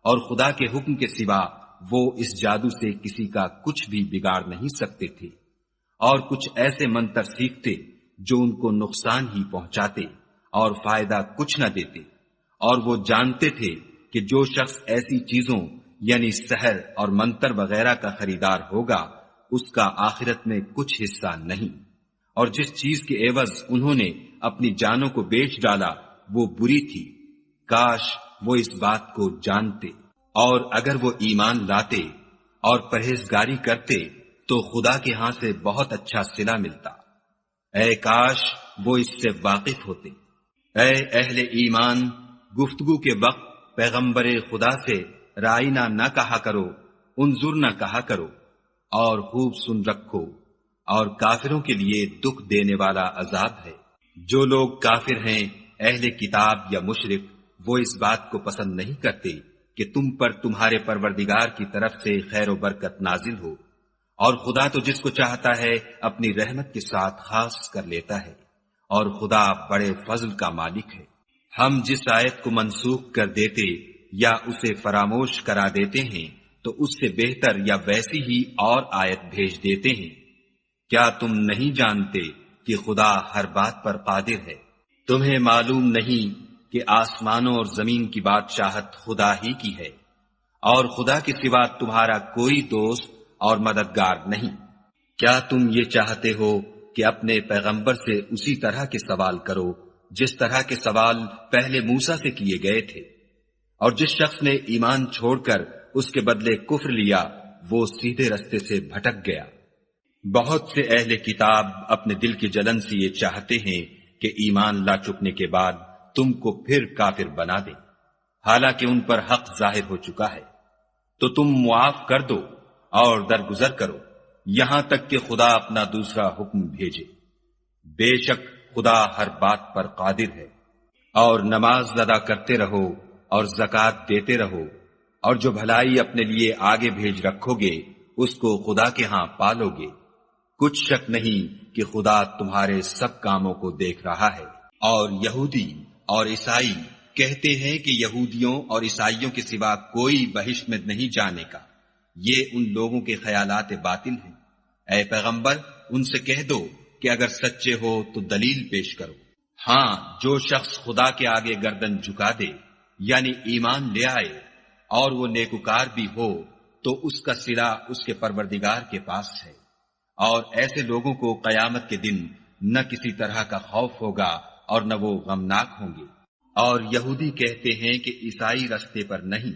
Speaker 1: اور خدا کے حکم کے سوا وہ اس جادو سے کسی کا کچھ بھی بگاڑ نہیں سکتے تھے، اور کچھ ایسے منتر سیکھتے جو ان کو نقصان ہی پہنچاتے اور فائدہ کچھ نہ دیتے، اور وہ جانتے تھے کہ جو شخص ایسی چیزوں یعنی سحر اور منتر وغیرہ کا خریدار ہوگا اس کا آخرت میں کچھ حصہ نہیں، اور جس چیز کے عوض انہوں نے اپنی جانوں کو بیچ ڈالا وہ بری تھی، کاش وہ اس بات کو جانتے، اور اگر وہ ایمان لاتے اور پرہیزگاری کرتے تو خدا کے ہاں سے بہت اچھا صلہ ملتا، اے کاش وہ اس سے واقف ہوتے۔ اے اہل ایمان، گفتگو کے وقت پیغمبر خدا سے رائنا نہ کہا کرو، انظر نہ کہا کرو، اور خوب سن رکھو، اور کافروں کے لیے دکھ دینے والا عذاب ہے۔ جو لوگ کافر ہیں، اہل کتاب یا مشرک، وہ اس بات کو پسند نہیں کرتے کہ تم پر تمہارے پروردگار کی طرف سے خیر و برکت نازل ہو، اور خدا تو جس کو چاہتا ہے اپنی رحمت کے ساتھ خاص کر لیتا ہے، اور خدا بڑے فضل کا مالک ہے۔ ہم جس آیت کو منسوخ کر دیتے یا اسے فراموش کرا دیتے ہیں تو اس سے بہتر یا ویسی ہی اور آیت بھیج دیتے ہیں۔ کیا تم نہیں جانتے کہ خدا ہر بات پر قادر ہے؟ تمہیں معلوم نہیں کہ آسمانوں اور زمین کی بادشاہت خدا ہی کی ہے، اور خدا کے سوا تمہارا کوئی دوست اور مددگار نہیں۔ کیا تم یہ چاہتے ہو کہ اپنے پیغمبر سے اسی طرح کے سوال کرو جس طرح کے سوال پہلے موسیٰ سے کیے گئے تھے؟ اور جس شخص نے ایمان چھوڑ کر اس کے بدلے کفر لیا وہ سیدھے رستے سے بھٹک گیا۔ بہت سے اہل کتاب اپنے دل کی جلن سے یہ چاہتے ہیں کہ ایمان لا چکنے کے بعد تم کو پھر کافر بنا دیں، حالانکہ ان پر حق ظاہر ہو چکا ہے، تو تم معاف کر دو اور درگزر کرو یہاں تک کہ خدا اپنا دوسرا حکم بھیجے۔ بے شک خدا ہر بات پر قادر ہے۔ اور نماز ادا کرتے رہو اور زکوٰۃ دیتے رہو، اور جو بھلائی اپنے لیے آگے بھیج رکھو گے اس کو خدا کے ہاں پالو گے۔ کچھ شک نہیں کہ خدا تمہارے سب کاموں کو دیکھ رہا ہے۔ اور یہودی اور عیسائی کہتے ہیں کہ یہودیوں اور عیسائیوں کے سوا کوئی بہشت میں نہیں جانے کا، یہ ان لوگوں کے خیالات باطل ہیں۔ اے پیغمبر، ان سے کہہ دو کہ اگر سچے ہو تو دلیل پیش کرو۔ ہاں، جو شخص خدا کے آگے گردن جھکا دے یعنی ایمان لے آئے اور وہ نیکوکار بھی ہو تو اس کا صلہ اس کے پروردگار کے پاس ہے، اور ایسے لوگوں کو قیامت کے دن نہ کسی طرح کا خوف ہوگا اور نہ وہ غمناک ہوں گے۔ اور یہودی کہتے ہیں کہ عیسائی رستے پر نہیں،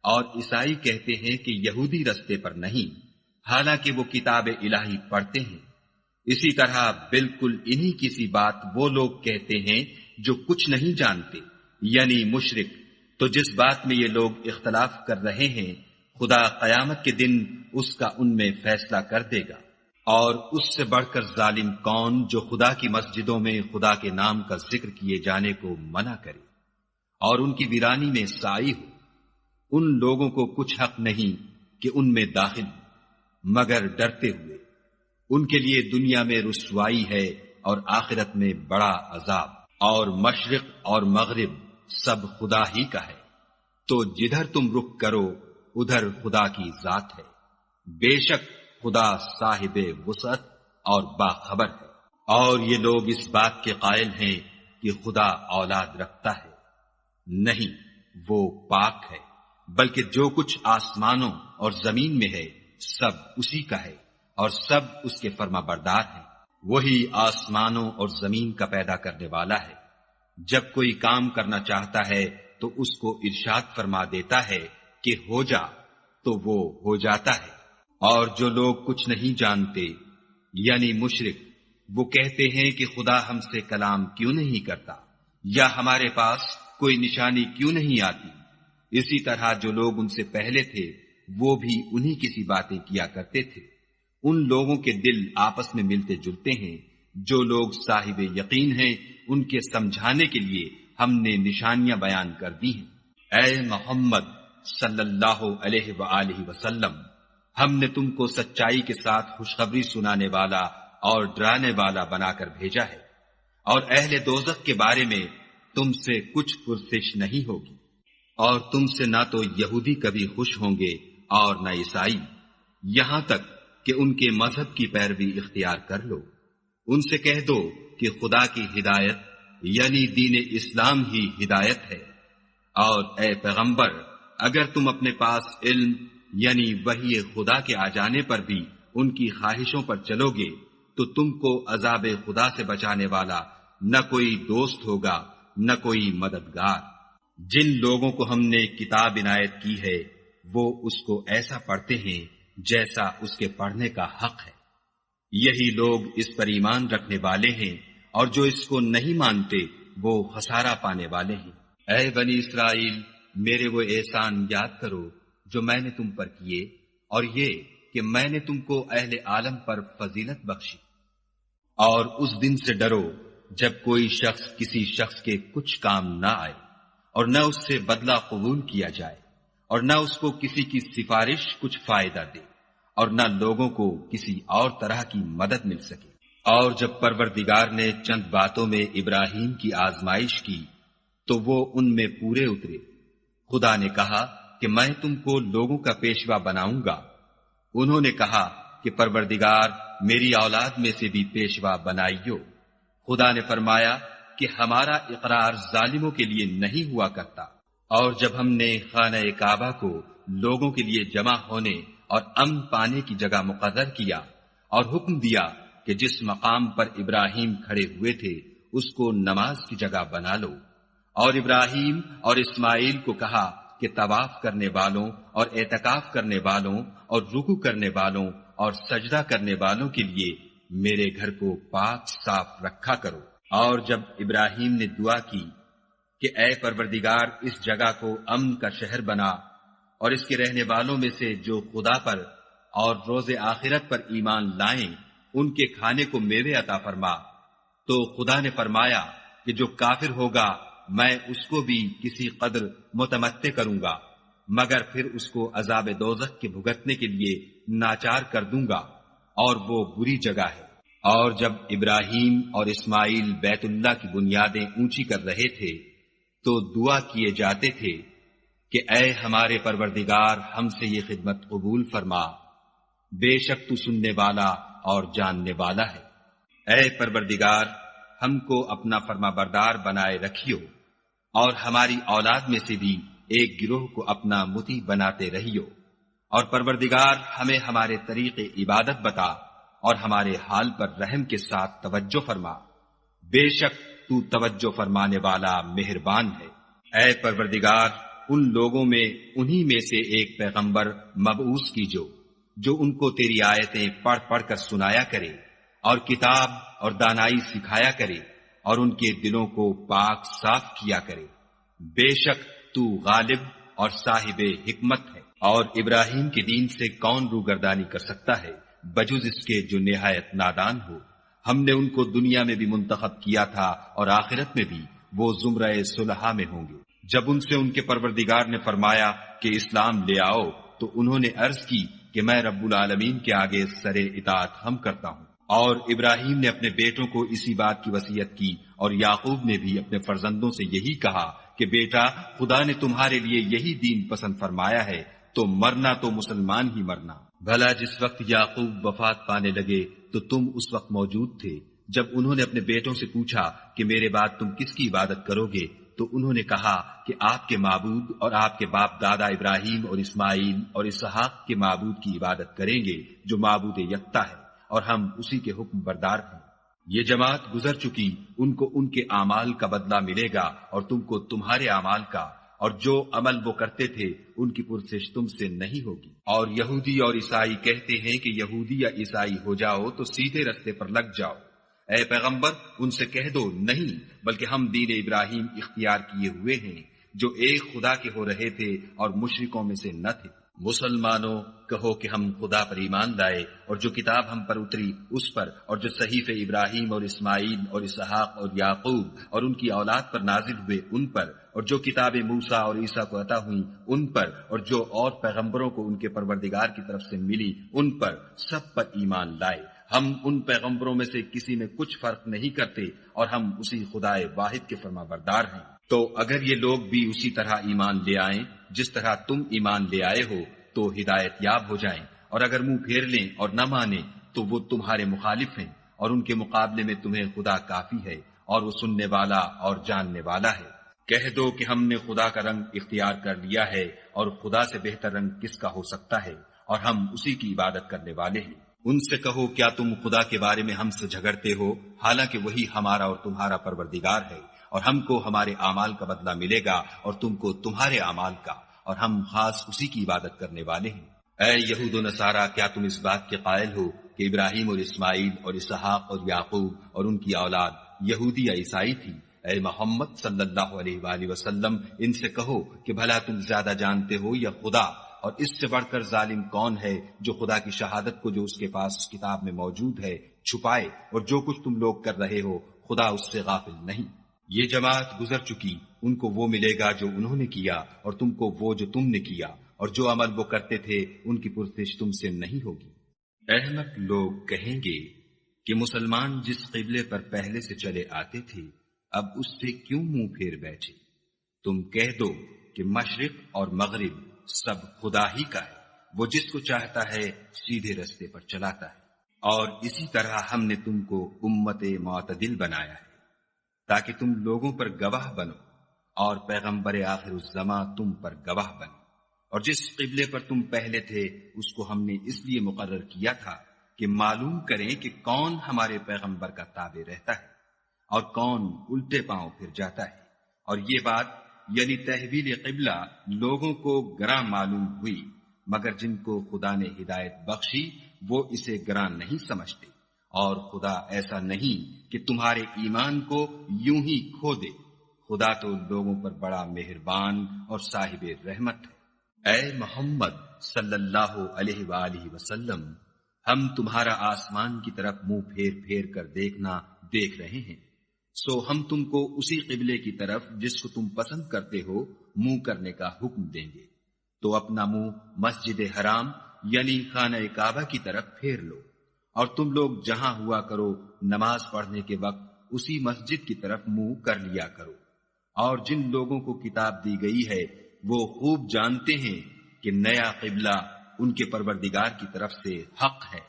Speaker 1: اور عیسائی کہتے ہیں کہ یہودی رستے پر نہیں، حالانکہ وہ کتاب الہی پڑھتے ہیں۔ اسی طرح بالکل انہی کی سی بات وہ لوگ کہتے ہیں جو کچھ نہیں جانتے، یعنی مشرک۔ تو جس بات میں یہ لوگ اختلاف کر رہے ہیں خدا قیامت کے دن اس کا ان میں فیصلہ کر دے گا۔ اور اس سے بڑھ کر ظالم کون جو خدا کی مسجدوں میں خدا کے نام کا ذکر کیے جانے کو منع کرے اور ان کی ویرانی میں سائی ہو۔ ان لوگوں کو کچھ حق نہیں کہ ان میں داخل ہو مگر ڈرتے ہوئے۔ ان کے لیے دنیا میں رسوائی ہے اور آخرت میں بڑا عذاب۔ اور مشرق اور مغرب سب خدا ہی کا ہے، تو جدھر تم رخ کرو ادھر خدا کی ذات ہے۔ بے شک خدا صاحب وسعت اور باخبر ہے۔ اور یہ لوگ اس بات کے قائل ہیں کہ خدا اولاد رکھتا ہے، نہیں، وہ پاک ہے، بلکہ جو کچھ آسمانوں اور زمین میں ہے سب اسی کا ہے، اور سب اس کے فرما بردار ہیں۔ وہی آسمانوں اور زمین کا پیدا کرنے والا ہے۔ جب کوئی کام کرنا چاہتا ہے تو اس کو ارشاد فرما دیتا ہے کہ ہو جا، تو وہ ہو جاتا ہے۔ اور جو لوگ کچھ نہیں جانتے یعنی مشرک، وہ کہتے ہیں کہ خدا ہم سے کلام کیوں نہیں کرتا، یا ہمارے پاس کوئی نشانی کیوں نہیں آتی۔ اسی طرح جو لوگ ان سے پہلے تھے وہ بھی انہی کی سی باتیں کیا کرتے تھے۔ ان لوگوں کے دل آپس میں ملتے جلتے ہیں۔ جو لوگ صاحب یقین ہیں ان کے سمجھانے کے لیے ہم نے نشانیاں بیان کر دی ہیں۔ اے محمد صلی اللہ علیہ وآلہ وسلم، ہم نے تم کو سچائی کے ساتھ خوشخبری سنانے والا اور ڈرانے والا بنا کر بھیجا ہے، اور اہل دوزخ کے بارے میں تم سے کچھ پرسش نہیں ہوگی، اور تم سے نہ تو یہودی کبھی خوش ہوں گے اور نہ عیسائی، یہاں تک کہ ان کے مذہب کی پیروی اختیار کر لو۔ ان سے کہہ دو کہ خدا کی ہدایت یعنی دین اسلام ہی ہدایت ہے، اور اے پیغمبر اگر تم اپنے پاس علم یعنی وحی خدا کے آ جانے پر بھی ان کی خواہشوں پر چلو گے تو تم کو عذاب خدا سے بچانے والا نہ کوئی دوست ہوگا نہ کوئی مددگار۔ جن لوگوں کو ہم نے کتاب عنایت کی ہے وہ اس کو ایسا پڑھتے ہیں جیسا اس کے پڑھنے کا حق ہے، یہی لوگ اس پر ایمان رکھنے والے ہیں، اور جو اس کو نہیں مانتے وہ خسارہ پانے والے ہیں۔ اے بنی اسرائیل، میرے وہ احسان یاد کرو جو میں نے تم پر کیے، اور یہ کہ میں نے تم کو اہل عالم پر فضیلت بخشی۔ اور اس دن سے ڈرو جب کوئی شخص کسی شخص کے کچھ کام نہ آئے، اور نہ اس سے بدلہ قبول کیا جائے، اور نہ اس کو کسی کی سفارش کچھ فائدہ دے، اور نہ لوگوں کو کسی اور طرح کی مدد مل سکے۔ اور جب پروردگار نے چند باتوں میں ابراہیم کی آزمائش کی تو وہ ان میں پورے اترے۔ خدا نے کہا کہ میں تم کو لوگوں کا پیشوا بناؤں گا۔ انہوں نے کہا کہ پروردگار میری اولاد میں سے بھی پیشوا بنائیو۔ خدا نے فرمایا کہ ہمارا اقرار ظالموں کے لیے نہیں ہوا کرتا۔ اور جب ہم نے خانہ کعبہ کو لوگوں کے لیے جمع ہونے اور امن پانے کی جگہ مقرر کیا اور حکم دیا کہ جس مقام پر ابراہیم کھڑے ہوئے تھے اس کو نماز کی جگہ بنا لو، اور ابراہیم اور اسماعیل کو کہا کہ طواف کرنے والوں اور اعتکاف کرنے والوں اور رکوع کرنے والوں اور سجدہ کرنے والوں کے لیے میرے گھر کو پاک صاف رکھا کرو۔ اور جب ابراہیم نے دعا کی کہ اے پروردگار اس جگہ کو امن کا شہر بنا، اور اس کے رہنے والوں میں سے جو خدا پر اور روز آخرت پر ایمان لائیں ان کے کھانے کو میوے عطا فرما، تو خدا نے فرمایا کہ جو کافر ہوگا میں اس کو بھی کسی قدر متمتع کروں گا، مگر پھر اس کو عذاب دوزخ کے بھگتنے کے لیے ناچار کر دوں گا، اور وہ بری جگہ ہے۔ اور جب ابراہیم اور اسماعیل بیت اللہ کی بنیادیں اونچی کر رہے تھے تو دعا کیے جاتے تھے کہ اے ہمارے پروردگار ہم سے یہ خدمت قبول فرما، بے شک تو سننے والا اور جاننے والا ہے۔ اے پروردگار ہم کو اپنا فرما بردار بنائے رکھیو، اور ہماری اولاد میں سے بھی ایک گروہ کو اپنا مطیع بناتے رہیو، اور پروردگار ہمیں ہمارے طریق عبادت بتا اور ہمارے حال پر رحم کے ساتھ توجہ فرما، بے شک تو توجہ فرمانے والا مہربان ہے۔ اے پروردگار ان لوگوں میں انہی میں سے ایک پیغمبر مبعوث کیجو جو ان کو تیری آیتیں پڑھ پڑھ کر سنایا کرے اور کتاب اور دانائی سکھایا کرے اور ان کے دلوں کو پاک صاف کیا کرے، بے شک تو غالب اور صاحب حکمت ہے۔ اور ابراہیم کے دین سے کون روگردانی کر سکتا ہے بجز اس کے جو نہایت نادان ہو۔ ہم نے ان کو دنیا میں بھی منتخب کیا تھا اور آخرت میں بھی وہ زمرہ صلحاء میں ہوں گے۔ جب ان سے ان کے پروردگار نے فرمایا کہ اسلام لے آؤ تو انہوں نے عرض کی کہ میں رب العالمین کے آگے سر اطاعت ہم کرتا ہوں۔ اور ابراہیم نے اپنے بیٹوں کو اسی بات کی وصیت کی، اور یعقوب نے بھی اپنے فرزندوں سے یہی کہا کہ بیٹا خدا نے تمہارے لیے یہی دین پسند فرمایا ہے تو مرنا تو مسلمان ہی مرنا۔ بھلا جس وقت یعقوب وفات پانے لگے تو تم اس وقت موجود تھے جب انہوں نے اپنے بیٹوں سے پوچھا کہ میرے بعد تم کس کی عبادت کرو گے، تو انہوں نے کہا کہ آپ کے معبود اور آپ کے باپ دادا ابراہیم اور اسماعیل اور اسحاق کے معبود کی عبادت کریں گے جو معبود یکتا ہے، اور ہم اسی کے حکم بردار ہیں۔ یہ جماعت گزر چکی، ان کو ان کے اعمال کا بدلہ ملے گا اور تم کو تمہارے اعمال کا، اور جو عمل وہ کرتے تھے ان کی پرسش تم سے نہیں ہوگی۔ اور یہودی اور عیسائی کہتے ہیں کہ یہودی یا عیسائی ہو جاؤ تو سیدھے رستے پر لگ جاؤ۔ اے پیغمبر ان سے کہہ دو نہیں، بلکہ ہم دین ابراہیم اختیار کیے ہوئے ہیں جو ایک خدا کے ہو رہے تھے اور مشرکوں میں سے نہ تھے۔ مسلمانوں کہو کہ ہم خدا پر ایمان لائے اور جو کتاب ہم پر اتری اس پر، اور جو صحیفے ابراہیم اور اسماعیل اور اسحاق اور یعقوب اور ان کی اولاد پر نازل ہوئے ان پر، اور جو کتابیں موسیٰ اور عیسیٰ کو عطا ہوئیں ان پر، اور جو اور پیغمبروں کو ان کے پروردگار کی طرف سے ملی ان پر، سب پر ایمان لائے۔ ہم ان پیغمبروں میں سے کسی میں کچھ فرق نہیں کرتے، اور ہم اسی خدا واحد کے فرما بردار ہیں۔ تو اگر یہ لوگ بھی اسی طرح ایمان لے آئیں جس طرح تم ایمان لے آئے ہو تو ہدایت یاب ہو جائیں، اور اگر منہ پھیر لیں اور نہ مانیں تو وہ تمہارے مخالف ہیں، اور ان کے مقابلے میں تمہیں خدا کافی ہے، اور وہ سننے والا اور جاننے والا ہے۔ کہہ دو کہ ہم نے خدا کا رنگ اختیار کر لیا ہے، اور خدا سے بہتر رنگ کس کا ہو سکتا ہے، اور ہم اسی کی عبادت کرنے والے ہیں۔ ان سے کہو کیا تم خدا کے بارے میں ہم سے جھگڑتے ہو، حالانکہ وہی ہمارا اور تمہارا پروردگار ہے، اور ہم کو ہمارے اعمال کا بدلہ ملے گا اور تم کو تمہارے اعمال کا، اور ہم خاص اسی کی عبادت کرنے والے ہیں۔ اے یہود و نصارہ، کیا تم اس بات کے قائل ہو کہ ابراہیم اور اسماعیل اور اسحاق اور یعقوب اور ان کی اولاد یہودی یا عیسائی تھی؟ اے محمد صلی اللہ علیہ وآلہ وسلم، ان سے کہو کہ بھلا تم زیادہ جانتے ہو یا خدا؟ اور اس سے بڑھ کر ظالم کون ہے جو خدا کی شہادت کو جو اس کے پاس کتاب میں موجود ہے چھپائے، اور جو کچھ تم لوگ کر رہے ہو خدا اس سے غافل نہیں۔ یہ جماعت گزر چکی، ان کو وہ ملے گا جو انہوں نے کیا، اور تم کو وہ جو تم نے کیا، اور جو عمل وہ کرتے تھے ان کی پرسش تم سے نہیں ہوگی۔ احمق لوگ کہیں گے کہ مسلمان جس قبلے پر پہلے سے چلے آتے تھے اب اس سے کیوں منہ پھیر بیٹھے؟ تم کہہ دو کہ مشرق اور مغرب سب خدا ہی کا ہے، وہ جس کو چاہتا ہے سیدھے رستے پر چلاتا ہے، اور اسی طرح ہم نے تم کو امت معتدل بنایا ہے تاکہ تم لوگوں پر گواہ بنو، اور پیغمبر آخر الزماں تم پر گواہ بنے۔ اور جس قبلے پر تم پہلے تھے اس کو ہم نے اس لیے مقرر کیا تھا کہ معلوم کریں کہ کون ہمارے پیغمبر کا تابع رہتا ہے اور کون الٹے پاؤں پھر جاتا ہے۔ اور یہ بات یعنی تحویل قبلہ لوگوں کو گراں معلوم ہوئی، مگر جن کو خدا نے ہدایت بخشی وہ اسے گراں نہیں سمجھتے، اور خدا ایسا نہیں کہ تمہارے ایمان کو یوں ہی کھو دے، خدا تو لوگوں پر بڑا مہربان اور صاحب رحمت ہے۔ اے محمد صلی اللہ علیہ وآلہ وسلم، ہم تمہارا آسمان کی طرف منہ پھیر پھیر کر دیکھنا دیکھ رہے ہیں، سو ہم تم کو اسی قبلے کی طرف جس کو تم پسند کرتے ہو منہ کرنے کا حکم دیں گے، تو اپنا منہ مسجد حرام یعنی خانہ کعبہ کی طرف پھیر لو، اور تم لوگ جہاں ہوا کرو نماز پڑھنے کے وقت اسی مسجد کی طرف منہ کر لیا کرو۔ اور جن لوگوں کو کتاب دی گئی ہے وہ خوب جانتے ہیں کہ نیا قبلہ ان کے پروردگار کی طرف سے حق ہے،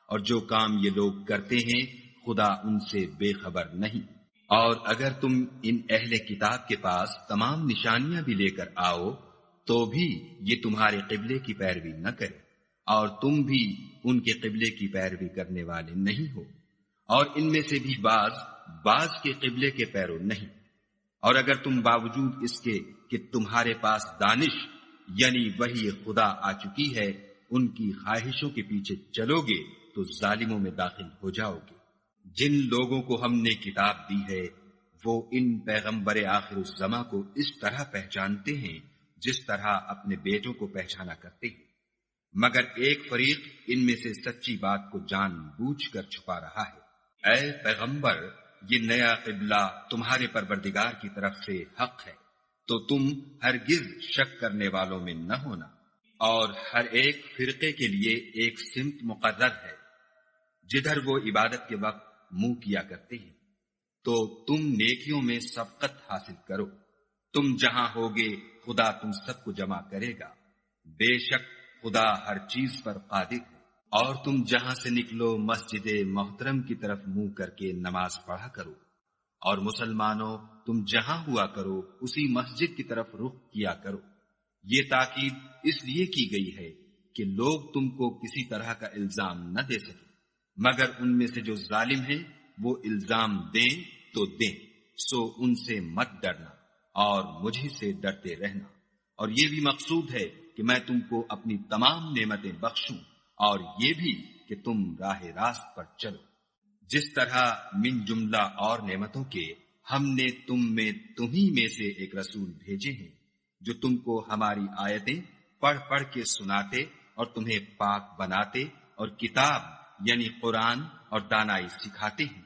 Speaker 1: اور جو کام یہ لوگ کرتے ہیں خدا ان سے بے خبر نہیں۔ اور اگر تم ان اہل کتاب کے پاس تمام نشانیاں بھی لے کر آؤ تو بھی یہ تمہارے قبلے کی پیروی نہ کرے، اور تم بھی ان کے قبلے کی پیروی کرنے والے نہیں ہو، اور ان میں سے بھی بعض کے قبلے کے پیرو نہیں۔ اور اگر تم باوجود اس کے کہ تمہارے پاس دانش یعنی وحی خدا آ چکی ہے ان کی خواہشوں کے پیچھے چلو گے تو ظالموں میں داخل ہو جاؤ گے۔ جن لوگوں کو ہم نے کتاب دی ہے وہ ان پیغمبر آخر الزماں کو اس طرح پہچانتے ہیں جس طرح اپنے بیٹوں کو پہچانا کرتے ہیں، مگر ایک فریق ان میں سے سچی بات کو جان بوجھ کر چھپا رہا ہے۔ اے پیغمبر، یہ نیا قبلہ تمہارے پروردگار کی طرف سے حق ہے، تو تم ہرگز شک کرنے والوں میں نہ ہونا، اور ہر ایک فرقے کے لیے ایک سمت مقرر ہے جدھر وہ عبادت کے وقت منہ کیا کرتے ہیں، تو تم نیکیوں میں سبقت حاصل کرو۔ تم جہاں ہوگے خدا تم سب کو جمع کرے گا، بے شک خدا ہر چیز پر قادر ہے۔ اور تم جہاں سے نکلو مسجد محترم کی طرف منہ کر کے نماز پڑھا کرو، اور مسلمانوں تم جہاں ہوا کرو اسی مسجد کی طرف رخ کیا کرو۔ یہ تاکید اس لیے کی گئی ہے کہ لوگ تم کو کسی طرح کا الزام نہ دے سکے، مگر ان میں سے جو ظالم ہیں وہ الزام دیں تو دیں، سو ان سے مت ڈرنا اور مجھے سے ڈرتے رہنا۔ اور یہ بھی مقصود ہے کہ میں تم کو اپنی تمام نعمتیں بخشوں، اور یہ بھی کہ تم راہ راست پر چلو۔ جس طرح من جملہ اور نعمتوں کے ہم نے تمہیں میں سے ایک رسول بھیجے ہیں جو تم کو ہماری آیتیں پڑھ پڑھ کے سناتے اور تمہیں پاک بناتے اور کتاب یعنی قرآن اور دانائی سکھاتے ہیں،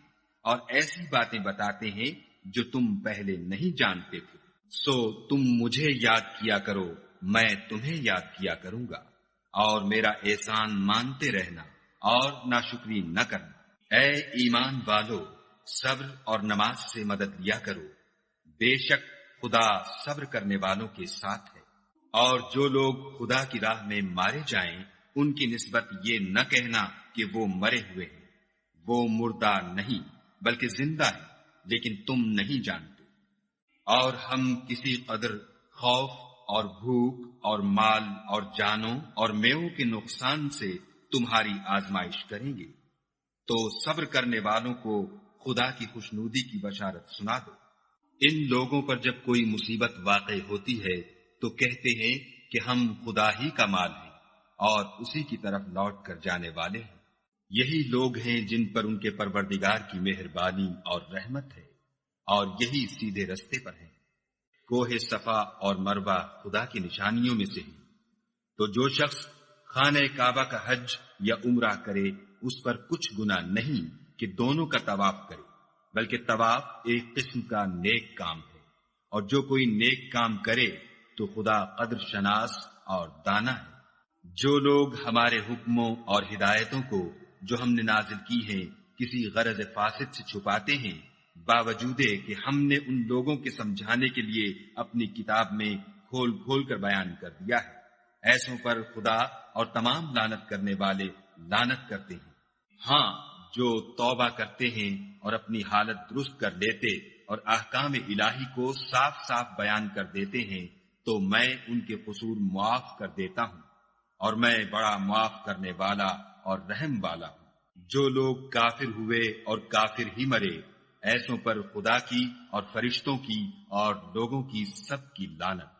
Speaker 1: اور ایسی باتیں بتاتے ہیں جو تم پہلے نہیں جانتے تھے۔ سو تم مجھے یاد کیا کرو، میں تمہیں یاد کیا کروں گا، اور میرا احسان مانتے رہنا اور ناشکری نہ کرنا۔ اے ایمان والو، صبر اور نماز سے مدد لیا کرو، بے شک خدا صبر کرنے والوں کے ساتھ ہے۔ اور جو لوگ خدا کی راہ میں مارے جائیں ان کی نسبت یہ نہ کہنا کہ وہ مرے ہوئے ہیں، وہ مردہ نہیں بلکہ زندہ ہے، لیکن تم نہیں جانتے۔ اور ہم کسی قدر خوف اور بھوک اور مال اور جانوں اور میووں کے نقصان سے تمہاری آزمائش کریں گے، تو صبر کرنے والوں کو خدا کی خوشنودی کی بشارت سنا دو۔ ان لوگوں پر جب کوئی مصیبت واقع ہوتی ہے تو کہتے ہیں کہ ہم خدا ہی کا مال ہیں اور اسی کی طرف لوٹ کر جانے والے ہیں۔ یہی لوگ ہیں جن پر ان کے پروردگار کی مہربانی اور رحمت ہے، اور یہی سیدھے رستے پر ہیں۔ کوہ صفا اور مروہ خدا کی نشانیوں میں سے ہیں، تو جو شخص خانہ کعبہ کا حج یا عمرہ کرے اس پر کچھ گناہ نہیں کہ دونوں کا طواف کرے، بلکہ طواف ایک قسم کا نیک کام ہے، اور جو کوئی نیک کام کرے تو خدا قدر شناس اور دانا ہے۔ جو لوگ ہمارے حکموں اور ہدایتوں کو جو ہم نے نازل کی ہیں کسی غرض فاسد سے چھپاتے ہیں، باوجود کہ ہم نے ان لوگوں کے سمجھانے کے لیے اپنی کتاب میں کھول کھول کر بیان کر دیا ہے، ایسوں پر خدا اور تمام لعنت کرنے والے لعنت کرتے ہیں۔ ہاں، جو توبہ کرتے ہیں اور اپنی حالت درست کر لیتے اور احکام الہی کو صاف صاف بیان کر دیتے ہیں تو میں ان کے قصور معاف کر دیتا ہوں، اور میں بڑا معاف کرنے والا اور رحم والا ہوں۔ جو لوگ کافر ہوئے اور کافر ہی مرے، ایسوں پر خدا کی اور فرشتوں کی اور لوگوں کی سب کی لعنت۔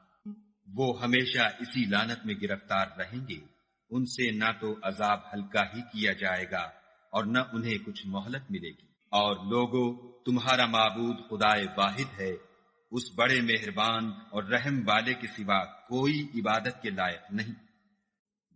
Speaker 1: وہ ہمیشہ اسی لعنت میں گرفتار رہیں گے، ان سے نہ تو عذاب ہلکا ہی کیا جائے گا اور نہ انہیں کچھ مہلت ملے گی۔ اور لوگو، تمہارا معبود خدائے واحد ہے، اس بڑے مہربان اور رحم والے کے سوا کوئی عبادت کے لائق نہیں۔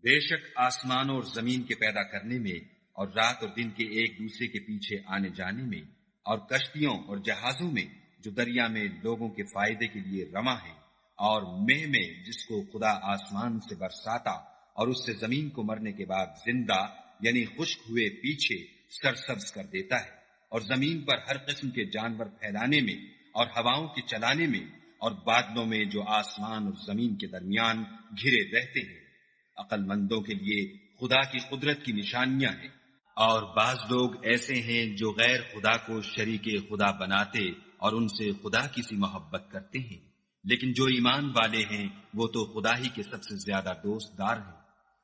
Speaker 1: بے شک آسمانوں اور زمین کے پیدا کرنے میں اور رات اور دن کے ایک دوسرے کے پیچھے آنے جانے میں، اور کشتیوں اور جہازوں میں جو دریا میں لوگوں کے فائدے کے لیے رواں ہیں، اور مہ میں جس کو خدا آسمان سے برساتا اور اس سے زمین کو مرنے کے بعد زندہ یعنی خشک ہوئے پیچھے سرسبز کر دیتا ہے، اور زمین پر ہر قسم کے جانور پھیلانے میں اور ہواؤں کے چلانے میں اور بادلوں میں جو آسمان اور زمین کے درمیان گھرے رہتے ہیں۔ عقل مندوں کے لیے خدا کی قدرت کی نشانیاں ہیں۔ اور بعض لوگ ایسے ہیں جو غیر خدا کو شریک خدا بناتے اور ان سے خدا کی سی محبت کرتے ہیں، لیکن جو ایمان والے ہیں وہ تو خدا ہی کے سب سے زیادہ دوست دار ہیں۔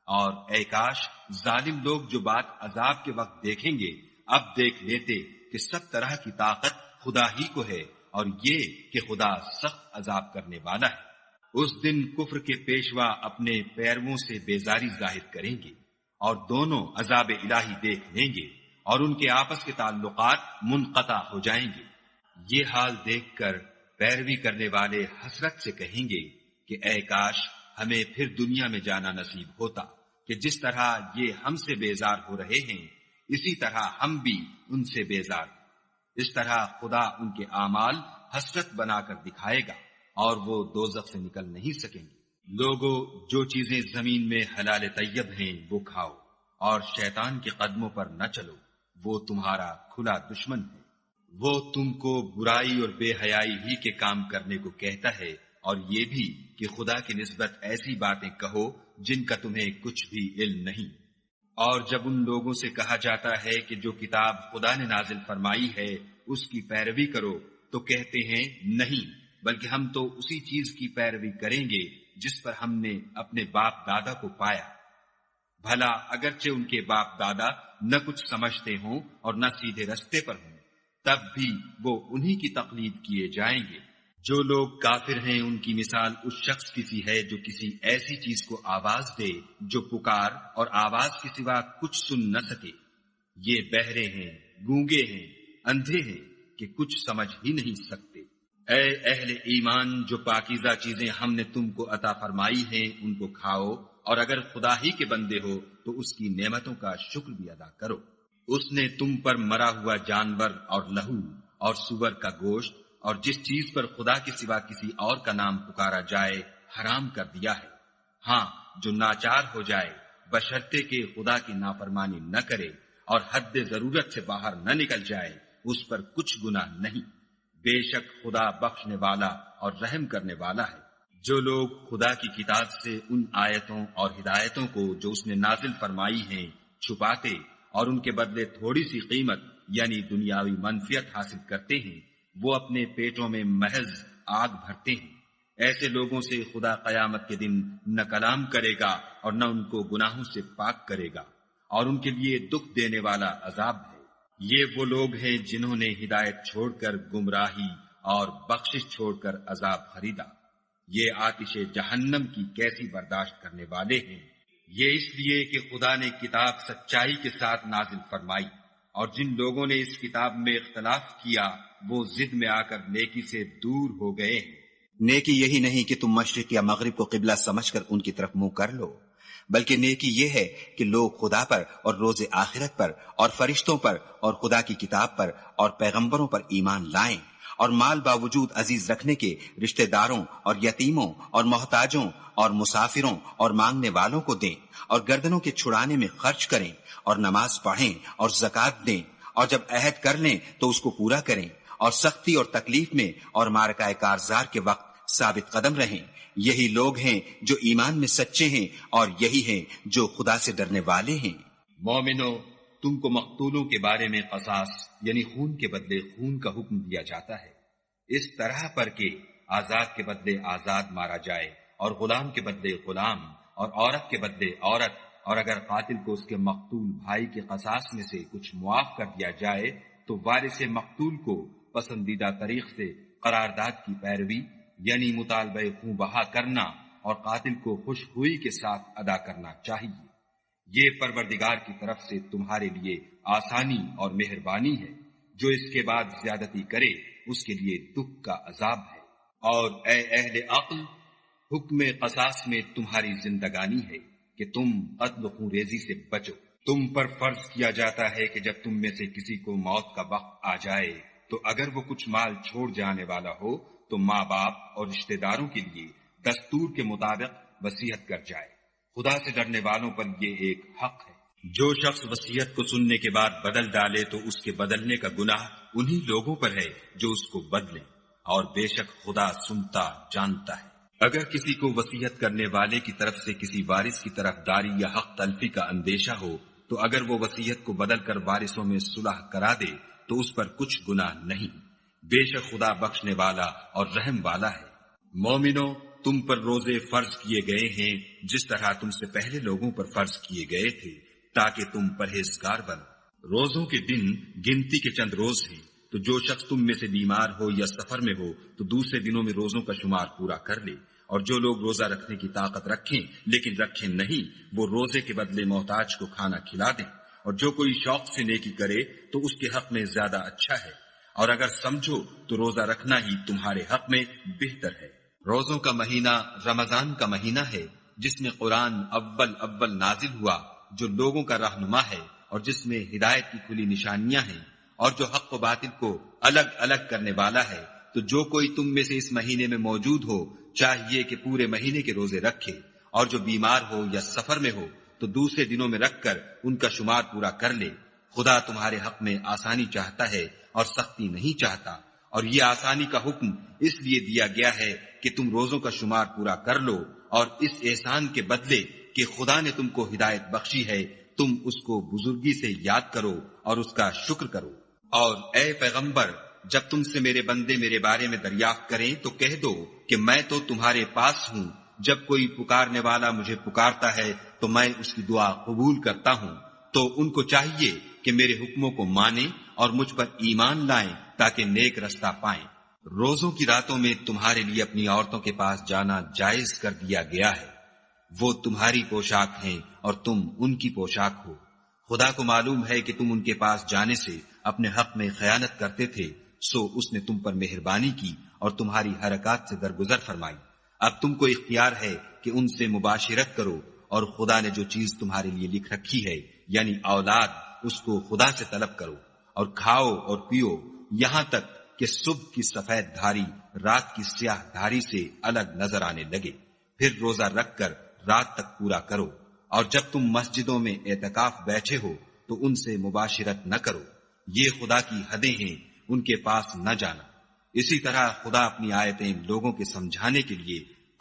Speaker 1: اور اے کاش ظالم لوگ جو بات عذاب کے وقت دیکھیں گے اب دیکھ لیتے کہ سب طرح کی طاقت خدا ہی کو ہے، اور یہ کہ خدا سخت عذاب کرنے والا ہے۔ اس دن کفر کے پیشوا اپنے پیرووں سے بیزاری ظاہر کریں گے، اور دونوں عذاب الہی دیکھ لیں گے، اور ان کے آپس کے تعلقات منقطع ہو جائیں گے۔ یہ حال دیکھ کر پیروی کرنے والے حسرت سے کہیں گے کہ اے کاش ہمیں پھر دنیا میں جانا نصیب ہوتا، کہ جس طرح یہ ہم سے بیزار ہو رہے ہیں اسی طرح ہم بھی ان سے بیزار ہیں۔ اس طرح خدا ان کے اعمال حسرت بنا کر دکھائے گا، اور وہ دوزخ سے نکل نہیں سکیں گے۔ لوگو، جو چیزیں زمین میں حلال طیب ہیں وہ کھاؤ، اور شیطان کے قدموں پر نہ چلو، وہ تمہارا کھلا دشمن ہے۔ وہ تم کو برائی اور بے حیائی ہی کے کام کرنے کو کہتا ہے، اور یہ بھی کہ خدا کی نسبت ایسی باتیں کہو جن کا تمہیں کچھ بھی علم نہیں۔ اور جب ان لوگوں سے کہا جاتا ہے کہ جو کتاب خدا نے نازل فرمائی ہے اس کی پیروی کرو، تو کہتے ہیں نہیں، بلکہ ہم تو اسی چیز کی پیروی کریں گے جس پر ہم نے اپنے باپ دادا کو پایا۔ بھلا اگرچہ ان کے باپ دادا نہ کچھ سمجھتے ہوں اور نہ سیدھے رستے پر ہوں، تب بھی وہ انہی کی تقلید کیے جائیں گے۔ جو لوگ کافر ہیں ان کی مثال اس شخص کی سی ہے جو کسی ایسی چیز کو آواز دے جو پکار اور آواز کے سوا کچھ سن نہ سکے۔ یہ بہرے ہیں، گونگے ہیں، اندھے ہیں کہ کچھ سمجھ ہی نہیں سکتے۔ اے اہل ایمان، جو پاکیزہ چیزیں ہم نے تم کو عطا فرمائی ہیں ان کو کھاؤ، اور اگر خدا ہی کے بندے ہو تو اس کی نعمتوں کا شکر بھی ادا کرو۔ اس نے تم پر مرا ہوا جانور اور لہو اور سور کا گوشت اور جس چیز پر خدا کے سوا کسی اور کا نام پکارا جائے حرام کر دیا ہے۔ ہاں، جو ناچار ہو جائے بشرطے کہ خدا کی نافرمانی نہ کرے اور حد ضرورت سے باہر نہ نکل جائے، اس پر کچھ گناہ نہیں۔ بے شک خدا بخشنے والا اور رحم کرنے والا ہے۔ جو لوگ خدا کی کتاب سے ان آیتوں اور ہدایتوں کو جو اس نے نازل فرمائی ہیں چھپاتے اور ان کے بدلے تھوڑی سی قیمت یعنی دنیاوی منفیت حاصل کرتے ہیں، وہ اپنے پیٹوں میں محض آگ بھرتے ہیں۔ ایسے لوگوں سے خدا قیامت کے دن نہ کلام کرے گا اور نہ ان کو گناہوں سے پاک کرے گا، اور ان کے لیے دکھ دینے والا عذاب ہے۔ یہ وہ لوگ ہیں جنہوں نے ہدایت چھوڑ کر گمراہی اور بخشش چھوڑ کر عذاب خریدا۔ یہ آتش جہنم کی کیسی برداشت کرنے والے ہیں۔ یہ اس لیے کہ خدا نے کتاب سچائی کے ساتھ نازل فرمائی، اور جن لوگوں نے اس کتاب میں اختلاف کیا وہ ضد میں آ کر نیکی سے دور ہو گئے ہیں۔
Speaker 2: نیکی یہی نہیں کہ تم مشرق یا مغرب کو قبلہ سمجھ کر ان کی طرف منہ کر لو، بلکہ نیکی یہ ہے کہ لوگ خدا پر اور روز آخرت پر اور فرشتوں پر اور خدا کی کتاب پر اور پیغمبروں پر ایمان لائیں، اور مال باوجود عزیز رکھنے کے رشتہ داروں اور یتیموں اور محتاجوں اور مسافروں اور مانگنے والوں کو دیں، اور گردنوں کے چھڑانے میں خرچ کریں، اور نماز پڑھیں اور زکوٰۃ دیں، اور جب عہد کر لیں تو اس کو پورا کریں، اور سختی اور تکلیف میں اور معرکہ کارزار کے وقت ثابت قدم رہیں۔ یہی لوگ ہیں جو ایمان میں سچے ہیں، اور یہی ہیں جو خدا سے ڈرنے والے ہیں۔
Speaker 1: مومنو، تم کو مقتولوں کے بارے میں قصاص یعنی خون کے بدلے خون کا حکم دیا جاتا ہے، اس طرح پر کہ آزاد کے بدلے آزاد مارا جائے، اور غلام کے بدلے غلام، اور عورت کے بدلے عورت، اور اگر قاتل کو اس کے مقتول بھائی کے قصاص میں سے کچھ معاف کر دیا جائے تو وارث مقتول کو پسندیدہ طریق سے قرارداد کی پیروی یعنی مطالبہ خوں بہا کرنا اور قاتل کو خوش ہوئی کے ساتھ ادا کرنا چاہیے۔ یہ پروردگار کی طرف سے تمہارے لیے آسانی اور مہربانی ہے، جو اس کے بعد زیادتی کرے اس کے لیے دکھ کا عذاب ہے۔ اور اے اہل عقل، حکم قصاص میں تمہاری زندگانی ہے کہ تم قتل و خون ریزی سے بچو۔ تم پر فرض کیا جاتا ہے کہ جب تم میں سے کسی کو موت کا وقت آ جائے تو اگر وہ کچھ مال چھوڑ جانے والا ہو تو ماں باپ اور رشتہ داروں کے لیے دستور کے مطابق وصیت کر جائے۔ خدا سے ڈرنے والوں پر یہ ایک حق ہے۔ جو شخص وصیت کو سننے کے بعد بدل ڈالے تو اس کے بدلنے کا گناہ انہی لوگوں پر ہے جو اس کو بدلیں، اور بے شک خدا سنتا جانتا ہے۔ اگر کسی کو وصیت کرنے والے کی طرف سے کسی وارث کی طرف داری یا حق تلفی کا اندیشہ ہو تو اگر وہ وصیت کو بدل کر وارثوں میں صلح کرا دے تو اس پر کچھ گناہ نہیں، بے شک خدا بخشنے والا اور رحم والا ہے۔ مومنو، تم پر روزے فرض کیے گئے ہیں جس طرح تم سے پہلے لوگوں پر فرض کیے گئے تھے تاکہ تم پرہیزگار بنو۔ روزوں کے دن گنتی کے چند روز ہیں، تو جو شخص تم میں سے بیمار ہو یا سفر میں ہو تو دوسرے دنوں میں روزوں کا شمار پورا کر لے، اور جو لوگ روزہ رکھنے کی طاقت رکھیں لیکن رکھیں نہیں وہ روزے کے بدلے محتاج کو کھانا کھلا دیں، اور جو کوئی شوق سے نیکی کرے تو اس کے حق میں زیادہ اچھا ہے، اور اگر سمجھو تو روزہ رکھنا ہی تمہارے حق میں بہتر ہے۔ روزوں کا مہینہ رمضان کا مہینہ ہے جس میں قرآن اول نازل ہوا، جو لوگوں کا رہنما ہے اور جس میں ہدایت کی کھلی نشانیاں ہیں، اور جو حق و باطل کو الگ الگ کرنے والا ہے۔ تو جو کوئی تم میں سے اس مہینے میں موجود ہو چاہیے کہ پورے مہینے کے روزے رکھے، اور جو بیمار ہو یا سفر میں ہو تو دوسرے دنوں میں رکھ کر ان کا شمار پورا کر لے۔ خدا تمہارے حق میں آسانی چاہتا ہے اور سختی نہیں چاہتا، اور یہ آسانی کا حکم اس لیے دیا گیا ہے کہ تم روزوں کا شمار پورا کر لو، اور اس احسان کے بدلے کہ خدا نے تم کو ہدایت بخشی ہے تم اس کو بزرگی سے یاد کرو اور اس کا شکر کرو۔ اور اے پیغمبر، جب تم سے میرے بندے میرے بارے میں دریافت کریں تو کہہ دو کہ میں تو تمہارے پاس ہوں، جب کوئی پکارنے والا مجھے پکارتا ہے تو میں اس کی دعا قبول کرتا ہوں۔ تو ان کو چاہیے کہ میرے حکموں کو مانیں اور مجھ پر ایمان لائیں تاکہ نیک رستہ پائیں۔ روزوں کی راتوں میں تمہارے لیے اپنی عورتوں کے پاس جانا جائز کر دیا گیا ہے، وہ تمہاری پوشاک ہیں اور تم ان کی پوشاک ہو۔ خدا کو معلوم ہے کہ تم ان کے پاس جانے سے اپنے حق میں خیانت کرتے تھے، سو اس نے تم پر مہربانی کی اور تمہاری حرکات سے درگزر فرمائی۔ اب تم کو اختیار ہے کہ ان سے مباشرت کرو، اور خدا نے جو چیز تمہارے لیے لکھ رکھی ہے یعنی اولاد، اس کو خدا سے طلب کرو، اور کھاؤ اور پیو یہاں تک کہ صبح کی سفید دھاری رات کی سیاہ دھاری سے الگ نظر آنے لگے، پھر روزہ رکھ کر رات تک پورا کرو۔ اور جب تم مسجدوں میں اعتکاف بیٹھے ہو تو ان سے مباشرت نہ کرو، یہ خدا کی حدیں ہیں، ان کے پاس نہ جانا۔ اسی طرح خدا اپنی آیتیں لوگوں کے سمجھانے کے لیے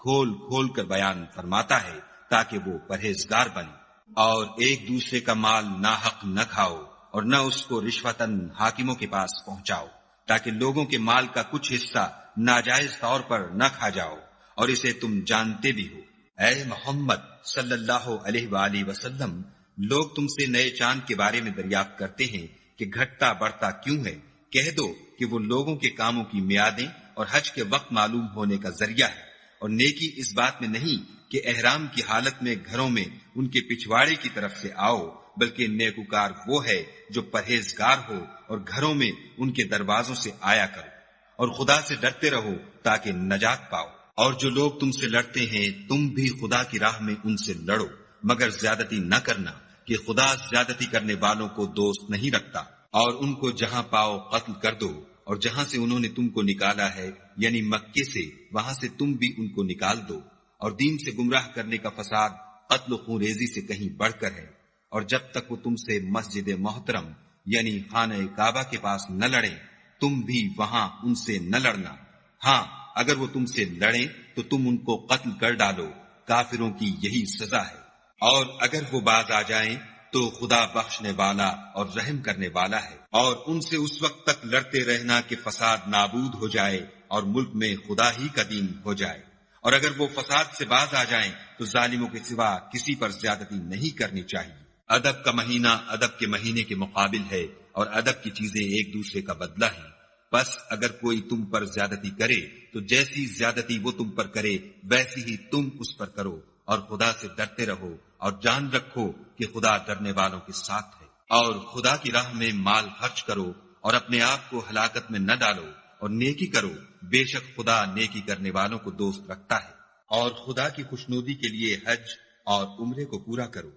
Speaker 2: کھول کھول کر بیان فرماتا ہے تاکہ وہ پرہیزگار بنے، اور ایک دوسرے کا مال ناحق نہ کھاؤ اور نہ اس کو رشوتاً حاکموں کے پاس پہنچاؤ، تاکہ لوگوں کے مال کا کچھ حصہ ناجائز طور پر نہ کھا جاؤ، اور اسے تم جانتے بھی ہو۔ اے محمد صلی اللہ علیہ وآلہ وسلم، لوگ تم سے نئے چاند کے بارے میں دریافت کرتے ہیں کہ گھٹتا بڑھتا کیوں ہے؟ کہہ دو کہ وہ لوگوں کے کاموں کی میعادیں اور حج کے وقت معلوم ہونے کا ذریعہ ہے، اور نیکی اس بات میں نہیں کہ احرام کی حالت میں گھروں میں ان کے پچھواڑے کی طرف سے آؤ، بلکہ نیکوکار وہ ہے جو پرہیزگار ہو اور گھروں میں ان کے دروازوں سے آیا کرو، اور خدا سے ڈرتے رہو تاکہ نجات پاؤ۔ اور جو لوگ تم سے لڑتے ہیں تم بھی خدا کی راہ میں ان سے لڑو، مگر زیادتی نہ کرنا، کہ خدا زیادتی کرنے والوں کو دوست نہیں رکھتا۔ اور ان کو جہاں پاؤ قتل کر دو، اور جہاں سے انہوں نے تم کو نکالا ہے یعنی مکے سے، وہاں سے تم بھی ان کو نکال دو۔ اور دین سے گمراہ کرنے کا فساد قتل و خون ریزی سے کہیں بڑھ کر ہے، اور جب تک وہ تم سے مسجد محترم یعنی خانہ کعبہ کے پاس نہ لڑیں تم بھی وہاں ان سے نہ لڑنا۔ ہاں اگر وہ تم سے لڑیں تو تم ان کو قتل کر ڈالو، کافروں کی یہی سزا ہے۔ اور اگر وہ باز آ جائیں تو خدا بخشنے والا اور رحم کرنے والا ہے، اور ان سے اس وقت تک لڑتے رہنا کہ فساد نابود ہو جائے اور ملک میں خدا ہی کا دین ہو جائے۔ اور اگر وہ فساد سے باز آ جائیں تو ظالموں کے سوا کسی پر زیادتی نہیں کرنی چاہیے۔ ادب کا مہینہ ادب کے مہینے کے مقابل ہے، اور ادب کی چیزیں ایک دوسرے کا بدلہ ہیں۔ بس اگر کوئی تم پر زیادتی کرے تو جیسی زیادتی وہ تم پر کرے ویسی ہی تم اس پر کرو، اور خدا سے ڈرتے رہو اور جان رکھو کہ خدا ڈرنے والوں کے ساتھ ہے۔ اور خدا کی راہ میں مال خرچ کرو اور اپنے آپ کو ہلاکت میں نہ ڈالو، اور نیکی کرو، بے شک خدا نیکی کرنے والوں کو دوست رکھتا ہے۔ اور خدا کی خوشنودی کے لیے حج اور عمرے کو پورا کرو،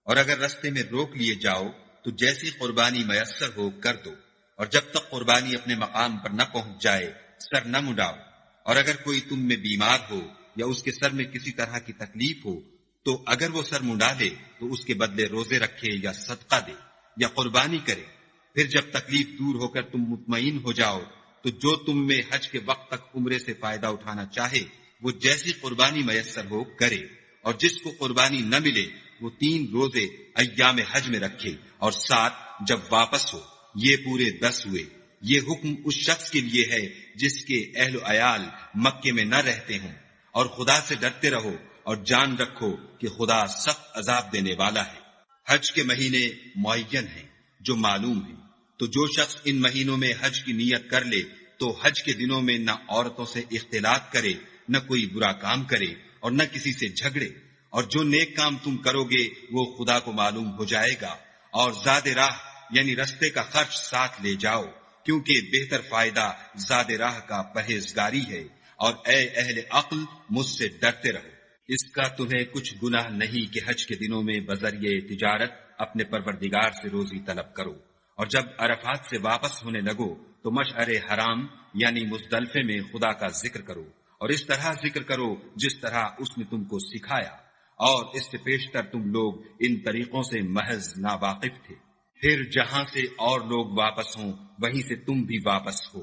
Speaker 2: اور اگر رستے میں روک لیے جاؤ تو جیسی قربانی میسر ہو کر دو، اور جب تک قربانی اپنے مقام پر نہ پہنچ جائے سر نہ مڈاؤ۔ اور اگر کوئی تم میں بیمار ہو یا اس کے سر میں کسی طرح کی تکلیف ہو تو اگر وہ سر منڈا دے تو اس کے بدلے روزے رکھے یا صدقہ دے یا قربانی کرے۔ پھر جب تکلیف دور ہو کر تم مطمئن ہو جاؤ تو جو تم میں حج کے وقت تک عمرے سے فائدہ اٹھانا چاہے وہ جیسی قربانی میسر ہو کرے، اور جس کو قربانی نہ ملے وہ 3 روزے ایام حج میں رکھے، اور 7 جب واپس ہو۔ یہ پورے 10 ہوئے۔ یہ حکم اس شخص کے لیے ہے جس کے اہل و عیال مکے میں نہ رہتے ہوں۔ اور خدا سے ڈرتے رہو اور جان رکھو کہ خدا سخت عذاب دینے والا ہے۔ حج کے مہینے معین ہیں جو معلوم ہیں، تو جو شخص ان مہینوں میں حج کی نیت کر لے تو حج کے دنوں میں نہ عورتوں سے اختلاط کرے، نہ کوئی برا کام کرے، اور نہ کسی سے جھگڑے۔ اور جو نیک کام تم کرو گے وہ خدا کو معلوم ہو جائے گا۔ اور زاد راہ یعنی رستے کا خرچ ساتھ لے جاؤ، کیونکہ بہتر فائدہ زاد راہ کا پرہیزگاری ہے۔ اور اے اہل عقل، مجھ سے ڈرتے رہو۔ اس کا تمہیں کچھ گناہ نہیں کہ حج کے دنوں میں بذریعہ تجارت اپنے پروردگار سے روزی طلب کرو، اور جب عرفات سے واپس ہونے لگو تو مشعر حرام یعنی مزدلفے میں خدا کا ذکر کرو، اور اس طرح ذکر کرو جس طرح اس نے تم کو سکھایا، اور اس سے پیشتر تم لوگ ان طریقوں سے محض ناواقف تھے۔ پھر جہاں سے اور لوگ واپس ہوں وہیں سے تم بھی واپس ہو،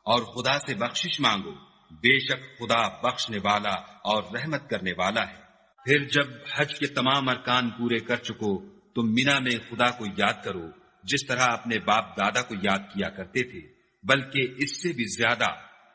Speaker 2: اور خدا سے بخشش مانگو، بے شک خدا بخشنے والا اور رحمت کرنے والا ہے۔ پھر جب حج کے تمام ارکان پورے کر چکو تو مینا میں خدا کو یاد کرو جس طرح اپنے باپ دادا کو یاد کیا کرتے تھے، بلکہ اس سے بھی زیادہ۔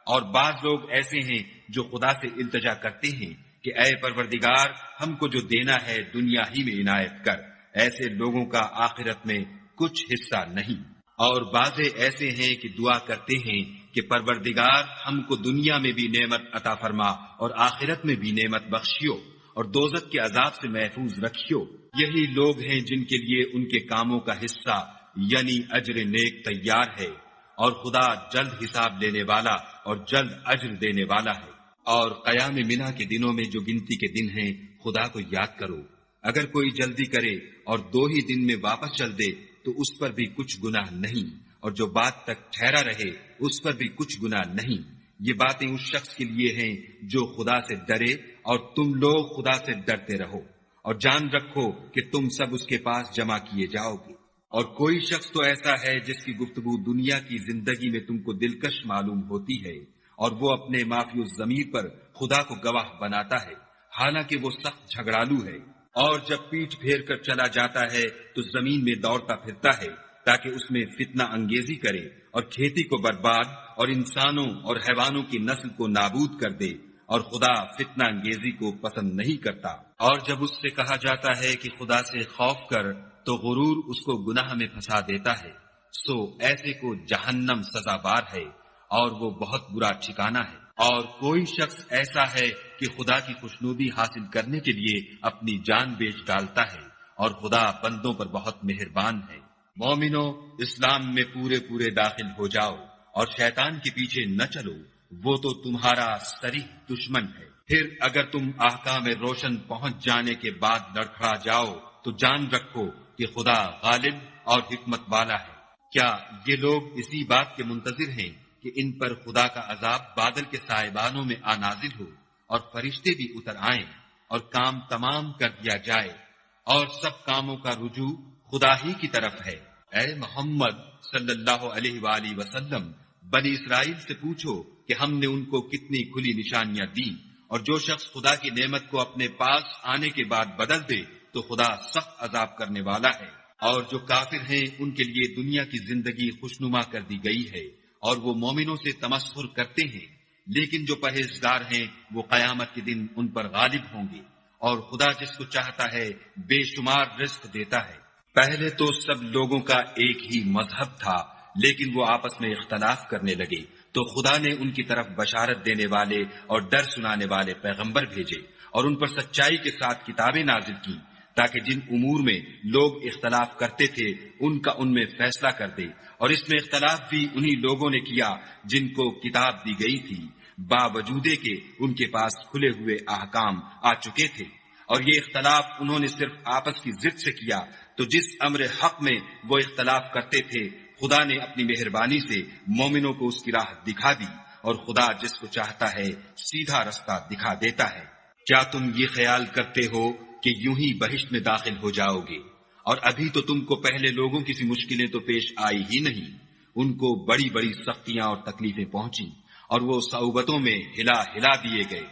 Speaker 2: اور بعض لوگ ایسے ہیں جو خدا سے التجا کرتے ہیں کہ اے پروردگار، ہم کو جو دینا ہے دنیا ہی میں عنایت کر۔ ایسے لوگوں کا آخرت میں کچھ حصہ نہیں۔ اور بعض ایسے ہیں کہ دعا کرتے ہیں کہ پروردگار ہم کو دنیا میں بھی نعمت عطا فرما اور آخرت میں بھی نعمت بخشیو، اور دوزخ کے عذاب سے محفوظ رکھیو۔ یہی لوگ ہیں جن کے لیے ان کے کاموں کا حصہ یعنی اجر نیک تیار ہے، اور خدا جلد حساب لینے والا اور جلد اجر دینے والا ہے۔ اور قیام منا کے دنوں میں جو گنتی کے دن ہیں خدا کو یاد کرو۔ اگر کوئی جلدی کرے اور 2 ہی دن میں واپس چل دے تو اس پر بھی کچھ گناہ نہیں، اور جو بات تک ٹھہرا رہے اس پر بھی کچھ گناہ نہیں۔ یہ باتیں اس شخص کے لیے ہیں جو خدا سے ڈرے، اور تم لوگ خدا سے ڈرتے رہو، اور جان رکھو کہ تم سب اس کے پاس جمع کیے جاؤ گے۔ اور کوئی شخص تو ایسا ہے جس کی گفتگو دنیا کی زندگی میں تم کو دلکش معلوم ہوتی ہے،
Speaker 1: اور وہ اپنے معافی الضمیر پر خدا کو گواہ بناتا ہے، حالانکہ وہ سخت جھگڑالو ہے، اور جب پیٹھ پھیر کر چلا جاتا ہے تو زمین میں دوڑتا پھرتا ہے تاکہ اس میں فتنہ انگیزی کرے اور کھیتی کو برباد اور انسانوں اور حیوانوں کی نسل کو نابود کر دے، اور خدا فتنہ انگیزی کو پسند نہیں کرتا۔ اور جب اس سے کہا جاتا ہے کہ خدا سے خوف کر تو غرور اس کو گناہ میں پھنسا دیتا ہے، سو ایسے کو جہنم سزاوار ہے اور وہ بہت برا ٹھکانہ ہے۔ اور کوئی شخص ایسا ہے کہ خدا کی خوشنودی حاصل کرنے کے لیے اپنی جان بیچ ڈالتا ہے، اور خدا بندوں پر بہت مہربان ہے۔ مومنو، اسلام میں پورے پورے داخل ہو جاؤ اور شیطان کے پیچھے نہ چلو، وہ تو تمہارا صریح دشمن ہے۔ پھر اگر تم احکام روشن پہنچ جانے کے بعد لڑکھڑا جاؤ تو جان رکھو کہ خدا غالب اور حکمت والا ہے۔ کیا یہ لوگ اسی بات کے منتظر ہیں کہ ان پر خدا کا عذاب بادل کے سائبانوں میں نازل ہو اور فرشتے بھی اتر آئیں اور کام تمام کر دیا جائے اور سب کاموں کا رجوع خدا ہی کی طرف ہے؟ اے محمد صلی اللہ علیہ وآلہ وسلم، بنی اسرائیل سے پوچھو کہ ہم نے ان کو کتنی کھلی نشانیاں دیں، اور جو شخص خدا کی نعمت کو اپنے پاس آنے کے بعد بدل دے تو خدا سخت عذاب کرنے والا ہے۔ اور جو کافر ہیں ان کے لیے دنیا کی زندگی خوشنما کر دی گئی ہے، اور وہ مومنوں سے تمسخر کرتے ہیں، لیکن جو پرہیزگار ہیں وہ قیامت کے دن ان پر غالب ہوں گے، اور خدا جس کو چاہتا ہے بے شمار رزق دیتا ہے۔ پہلے تو سب لوگوں کا ایک ہی مذہب تھا، لیکن وہ آپس میں اختلاف کرنے لگے تو خدا نے ان کی طرف بشارت دینے والے اور ڈر سنانے والے پیغمبر بھیجے، اور ان پر سچائی کے ساتھ کتابیں نازل کی، تاکہ جن امور میں لوگ اختلاف کرتے تھے ان کا ان میں فیصلہ کر دے۔ اور اس میں اختلاف بھی انہی لوگوں نے کیا جن کو کتاب دی گئی تھی، باوجود کہ ان کے پاس کھلے ہوئے احکام آ چکے تھے، اور یہ اختلاف انہوں نے صرف آپس کی ضد سے کیا۔ تو جس امر حق میں وہ اختلاف کرتے تھے خدا نے اپنی مہربانی سے مومنوں کو اس کی راہ دکھا دی، اور خدا جس کو چاہتا ہے سیدھا رستہ دکھا دیتا ہے۔ کیا تم یہ خیال کرتے ہو کہ یوں ہی بہشت میں داخل ہو جاؤ گے؟ اور ابھی تو تم کو پہلے لوگوں کی سی مشکلیں تو پیش آئی ہی نہیں، ان کو بڑی بڑی سختیاں اور تکلیفیں پہنچیں، اور وہ صعوبتوں میں ہلا ہلا دیے گئے،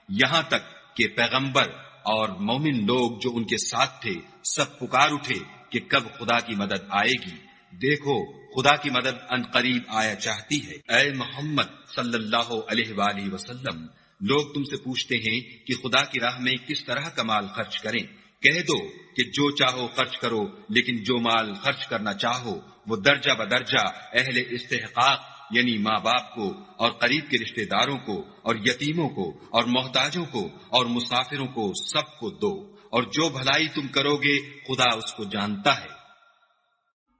Speaker 1: یہاں تک کہ پیغمبر اور مومن لوگ جو ان کے ساتھ تھے سب پکار اٹھے کہ کب خدا کی مدد آئے گی۔ دیکھو خدا کی مدد ان قریب آیا چاہتی ہے۔ اے محمد صلی اللہ علیہ وآلہ وسلم، لوگ تم سے پوچھتے ہیں کہ خدا کی راہ میں کس طرح کا مال خرچ کریں۔ کہہ دو کہ جو چاہو خرچ کرو، لیکن جو مال خرچ کرنا چاہو وہ درجہ بدرجہ اہل استحقاق یعنی ماں باپ کو اور قریب کے رشتہ داروں کو اور یتیموں کو اور محتاجوں کو اور مسافروں کو سب کو دو، اور جو بھلائی تم کرو گے خدا اس کو جانتا ہے۔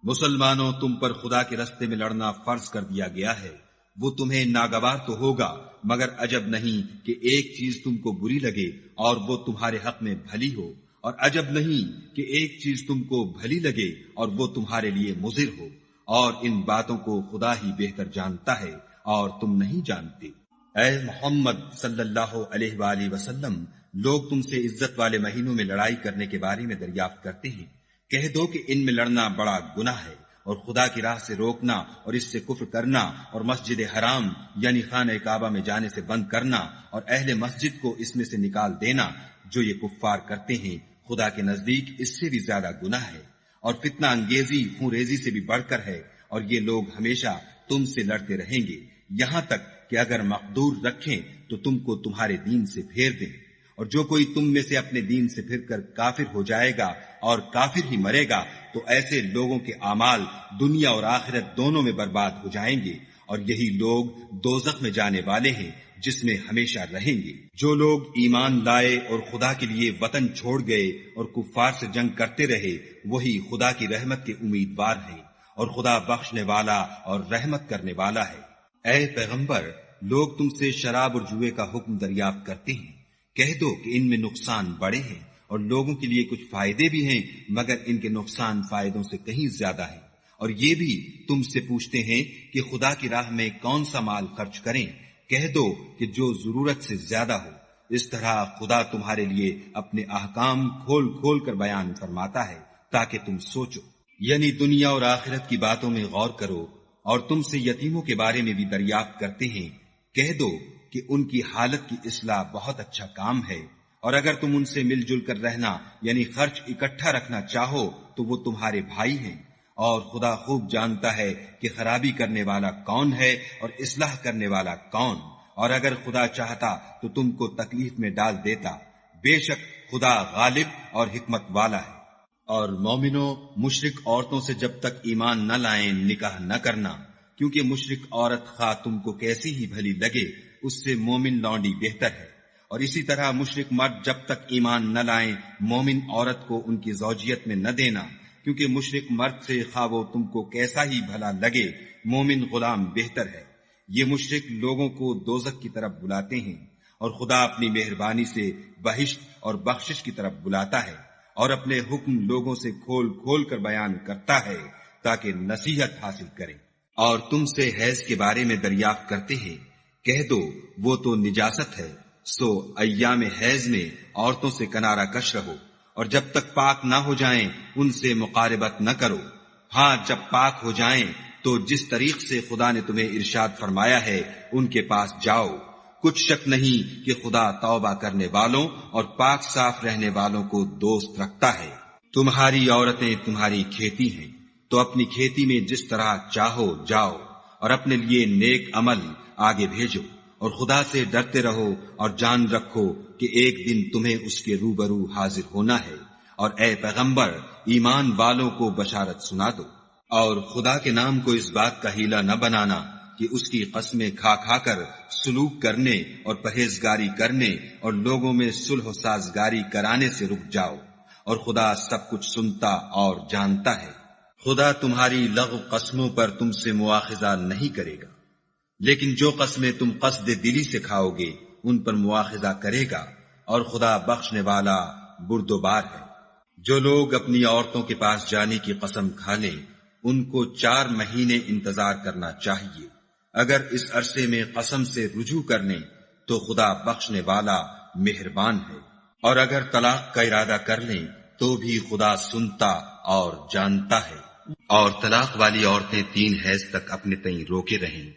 Speaker 1: مسلمانوں، تم پر خدا کے رستے میں لڑنا فرض کر دیا گیا ہے، وہ تمہیں ناگوار تو ہوگا، مگر عجب نہیں کہ ایک چیز تم کو بری لگے اور وہ تمہارے حق میں بھلی ہو، اور عجب نہیں کہ ایک چیز تم کو بھلی لگے اور وہ تمہارے لیے مضر ہو، اور ان باتوں کو خدا ہی بہتر جانتا ہے اور تم نہیں جانتے۔ اے محمد صلی اللہ علیہ وآلہ وسلم، لوگ تم سے عزت والے مہینوں میں لڑائی کرنے کے بارے میں دریافت کرتے ہیں۔ کہہ دو کہ ان میں لڑنا بڑا گناہ ہے، اور خدا کی راہ سے روکنا اور اس سے کفر کرنا اور مسجد حرام یعنی خانہ کعبہ میں جانے سے بند کرنا اور اہل مسجد کو اس میں سے نکال دینا، جو یہ کفار کرتے ہیں خدا کے نزدیک اس سے بھی زیادہ گناہ ہے، اور فتنہ انگیزی خون ریزی سے بھی بڑھ کر ہے، اور یہ لوگ ہمیشہ تم سے لڑتے رہیں گے یہاں تک کہ اگر مقدور رکھیں تو تم کو تمہارے دین سے پھیر دیں، اور جو کوئی تم میں سے اپنے دین سے پھر کر کافر ہو جائے گا اور کافر ہی مرے گا تو ایسے لوگوں کے اعمال دنیا اور آخرت دونوں میں برباد ہو جائیں گے، اور یہی لوگ دوزخ میں جانے والے ہیں جس میں ہمیشہ رہیں گے۔ جو لوگ ایمان لائے اور خدا کے لیے وطن چھوڑ گئے اور کفار سے جنگ کرتے رہے وہی خدا کی رحمت کے امیدوار ہیں، اور خدا بخشنے والا اور رحمت کرنے والا ہے۔ اے پیغمبر، لوگ تم سے شراب اور جوئے کا حکم دریافت کرتے ہیں، کہہ دو کہ ان میں نقصان بڑے ہیں اور لوگوں کے لیے کچھ فائدے بھی ہیں، مگر ان کے نقصان فائدوں سے کہیں زیادہ ہے۔ اور یہ بھی تم سے پوچھتے ہیں کہ خدا کی راہ میں کون سا مال خرچ کریں، کہہ دو کہ جو ضرورت سے زیادہ ہو۔ اس طرح خدا تمہارے لیے اپنے احکام کھول کھول کر بیان فرماتا ہے تاکہ تم سوچو، یعنی دنیا اور آخرت کی باتوں میں غور کرو۔ اور تم سے یتیموں کے بارے میں بھی دریافت کرتے ہیں،
Speaker 2: کہہ دو کہ ان کی حالت کی اصلاح بہت اچھا کام ہے، اور اگر تم ان سے مل جل کر رہنا یعنی خرچ اکٹھا رکھنا چاہو تو وہ تمہارے بھائی ہیں، اور خدا خوب جانتا ہے کہ خرابی کرنے والا کون ہے اور اصلاح کرنے والا کون، اور اگر خدا چاہتا تو تم کو تکلیف میں ڈال دیتا، بے شک خدا غالب اور حکمت والا ہے۔ اور مومنوں، مشرک عورتوں سے جب تک ایمان نہ لائیں نکاح نہ کرنا، کیونکہ مشرک عورت خواہ تم کو کیسی ہی بھلی لگے اس سے مومن لونڈی بہتر ہے، اور اسی طرح مشرک مرد جب تک ایمان نہ لائیں مومن عورت کو ان کی زوجیت میں نہ دینا، کیونکہ مشرک مرد سے خواہ وہ تم کو کیسا ہی بھلا لگے مومن غلام بہتر ہے۔ یہ مشرک لوگوں کو دوزخ کی طرف بلاتے ہیں، اور خدا اپنی مہربانی سے بہشت اور بخشش کی طرف بلاتا ہے، اور اپنے حکم لوگوں سے کھول کھول کر بیان کرتا ہے تاکہ نصیحت حاصل کریں۔ اور تم سے حیض کے بارے میں دریافت کرتے ہیں، کہہ دو وہ تو نجاست ہے، سو ایام حیض میں عورتوں سے کنارہ کش رہو، اور جب تک پاک نہ ہو جائیں ان سے مقاربت نہ کرو۔ ہاں جب پاک ہو جائیں تو جس طریق سے خدا نے تمہیں ارشاد فرمایا ہے ان کے پاس جاؤ، کچھ شک نہیں کہ خدا توبہ کرنے والوں اور پاک صاف رہنے والوں کو دوست رکھتا ہے۔ تمہاری عورتیں تمہاری کھیتی ہیں، تو اپنی کھیتی میں جس طرح چاہو جاؤ، اور اپنے لیے نیک عمل آگے بھیجو، اور خدا سے ڈرتے رہو، اور جان رکھو کہ ایک دن تمہیں اس کے روبرو حاضر ہونا ہے۔ اور اے پیغمبر، ایمان والوں کو بشارت سنا دو، اور خدا کے نام کو اس بات کا ہیلہ نہ بنانا کہ اس کی قسمیں کھا کھا کر سلوک کرنے اور پرہیزگاری کرنے اور لوگوں میں صلح و سازگاری کرانے سے رک جاؤ، اور خدا سب کچھ سنتا اور جانتا ہے۔ خدا تمہاری لغو قسموں پر تم سے مواخذہ نہیں کرے گا، لیکن جو قسمیں تم قصد دلی سے کھاؤ گے ان پر مواخذہ کرے گا، اور خدا بخشنے والا بردبار ہے۔ جو لوگ اپنی عورتوں کے پاس جانے کی قسم کھا لیں ان کو 4 مہینے انتظار کرنا چاہیے، اگر اس عرصے میں قسم سے رجوع کر لیں تو خدا بخشنے والا مہربان ہے، اور اگر طلاق کا ارادہ کر لیں تو بھی خدا سنتا اور جانتا ہے۔ اور طلاق والی عورتیں 3 حیض تک اپنے تئیں روکے رہیں،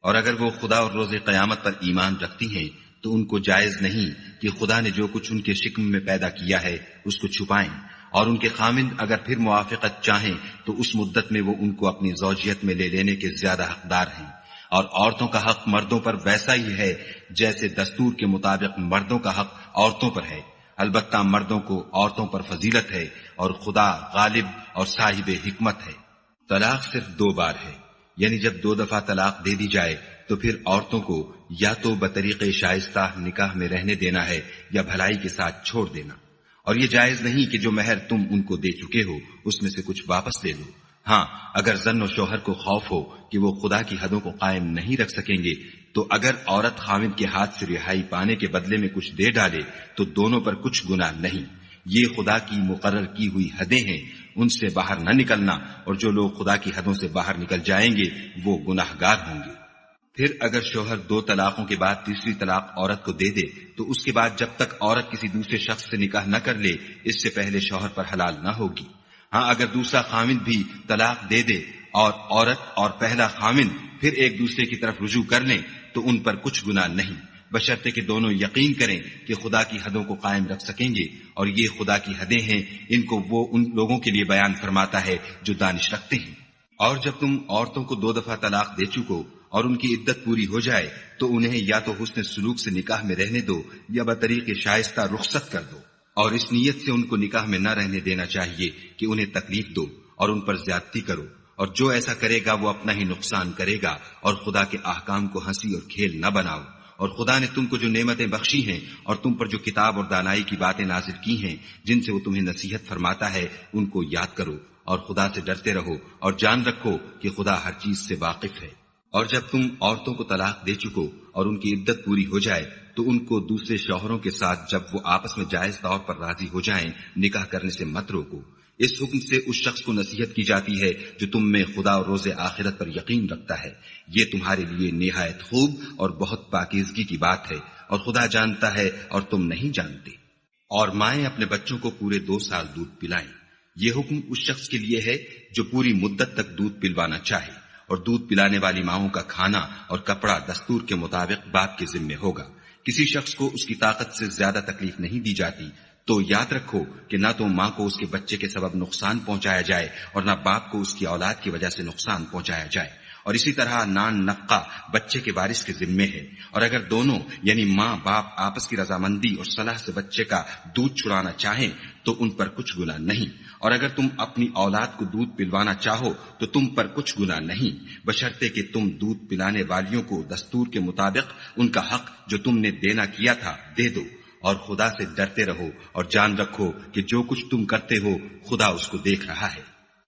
Speaker 2: اور اگر وہ خدا اور روز قیامت پر ایمان رکھتی ہیں تو ان کو جائز نہیں کہ خدا نے جو کچھ ان کے شکم میں پیدا کیا ہے اس کو چھپائیں، اور ان کے خامند اگر پھر موافقت چاہیں تو اس مدت میں وہ ان کو اپنی زوجیت میں لے لینے کے زیادہ حقدار ہیں۔ اور عورتوں کا حق مردوں پر ویسا ہی ہے جیسے دستور کے مطابق مردوں کا حق عورتوں پر ہے، البتہ مردوں کو عورتوں پر فضیلت ہے، اور خدا غالب اور صاحب حکمت ہے۔ طلاق صرف 2 بار ہے، یعنی جب 2 دفعہ طلاق دے دی جائے تو پھر عورتوں کو یا تو بطریق شائستہ نکاح میں رہنے دینا ہے یا بھلائی کے ساتھ چھوڑ دینا، اور یہ جائز نہیں کہ جو مہر تم ان کو دے چکے ہو اس میں سے کچھ واپس لے لو۔ ہاں اگر زن و شوہر کو خوف ہو کہ وہ خدا کی حدوں کو قائم نہیں رکھ سکیں گے تو اگر عورت خاوند کے ہاتھ سے رہائی پانے کے بدلے میں کچھ دے ڈالے تو دونوں پر کچھ گناہ نہیں، یہ خدا کی مقرر کی ہوئی حدیں ہیں، ان سے باہر نہ نکلنا، اور جو لوگ خدا کی حدوں سے باہر نکل جائیں گے وہ گناہگار ہوں گے۔ پھر اگر شوہر 2 طلاقوں کے بعد تیسری طلاق عورت کو دے دے تو اس کے بعد جب تک عورت کسی دوسرے شخص سے نکاح نہ کر لے اس سے پہلے شوہر پر حلال نہ ہوگی۔ ہاں اگر دوسرا خامند بھی طلاق دے دے اور عورت اور پہلا خامند پھر ایک دوسرے کی طرف رجوع کر لیں تو ان پر کچھ گناہ نہیں، بشرطے کہ دونوں یقین کریں کہ خدا کی حدوں کو قائم رکھ سکیں گے، اور یہ خدا کی حدیں ہیں، ان کو وہ ان لوگوں کے لیے بیان فرماتا ہے جو دانش رکھتے ہیں۔ اور جب تم عورتوں کو 2 دفعہ طلاق دے چکو اور ان کی عدت پوری ہو جائے تو انہیں یا تو حسن سلوک سے نکاح میں رہنے دو یا بطریق شائستہ رخصت کر دو، اور اس نیت سے ان کو نکاح میں نہ رہنے دینا چاہیے کہ انہیں تکلیف دو اور ان پر زیادتی کرو، اور جو ایسا کرے گا وہ اپنا ہی نقصان کرے گا، اور خدا کے احکام کو ہنسی اور کھیل نہ بناؤ۔ اور خدا نے تم کو جو نعمتیں بخشی ہیں اور تم پر جو کتاب اور دانائی کی باتیں نازل کی ہیں جن سے وہ تمہیں نصیحت فرماتا ہے ان کو یاد کرو، اور خدا سے ڈرتے رہو، اور جان رکھو کہ خدا ہر چیز سے واقف ہے۔ اور جب تم عورتوں کو طلاق دے چکو اور ان کی عدت پوری ہو جائے تو ان کو دوسرے شوہروں کے ساتھ جب وہ آپس میں جائز طور پر راضی ہو جائیں نکاح کرنے سے مت روکو۔ اس حکم سے اس شخص کو نصیحت کی جاتی ہے جو تم میں خدا اور روز آخرت پر یقین رکھتا ہے، یہ تمہارے لیے نہایت خوب اور بہت پاکیزگی کی بات ہے، اور خدا جانتا ہے اور تم نہیں جانتے۔ اور مائیں اپنے بچوں کو پورے 2 سال دودھ پلائیں، یہ حکم اس شخص کے لیے ہے جو پوری مدت تک دودھ پلوانا چاہے،
Speaker 1: اور دودھ پلانے والی ماؤں کا کھانا اور کپڑا دستور کے مطابق باپ کے ذمے ہوگا۔ کسی شخص کو اس کی طاقت سے زیادہ تکلیف نہیں دی جاتی، تو یاد رکھو کہ نہ تو ماں کو اس کے بچے کے سبب نقصان پہنچایا جائے اور نہ باپ کو اس کی اولاد کی وجہ سے نقصان پہنچایا جائے، اور اسی طرح نان نفقہ بچے کے وارث کے ذمے ہے، اور اگر دونوں یعنی ماں باپ آپس کی رضامندی اور صلاح سے بچے کا دودھ چھڑانا چاہیں تو ان پر کچھ گناہ نہیں، اور اگر تم اپنی اولاد کو دودھ پلوانا چاہو تو تم پر کچھ گناہ نہیں، بشرطے کہ تم دودھ پلانے والیوں کو دستور کے مطابق ان کا حق جو تم نے دینا کیا تھا دے دو، اور خدا سے ڈرتے رہو اور جان رکھو کہ جو کچھ تم کرتے ہو خدا اس کو دیکھ رہا ہے۔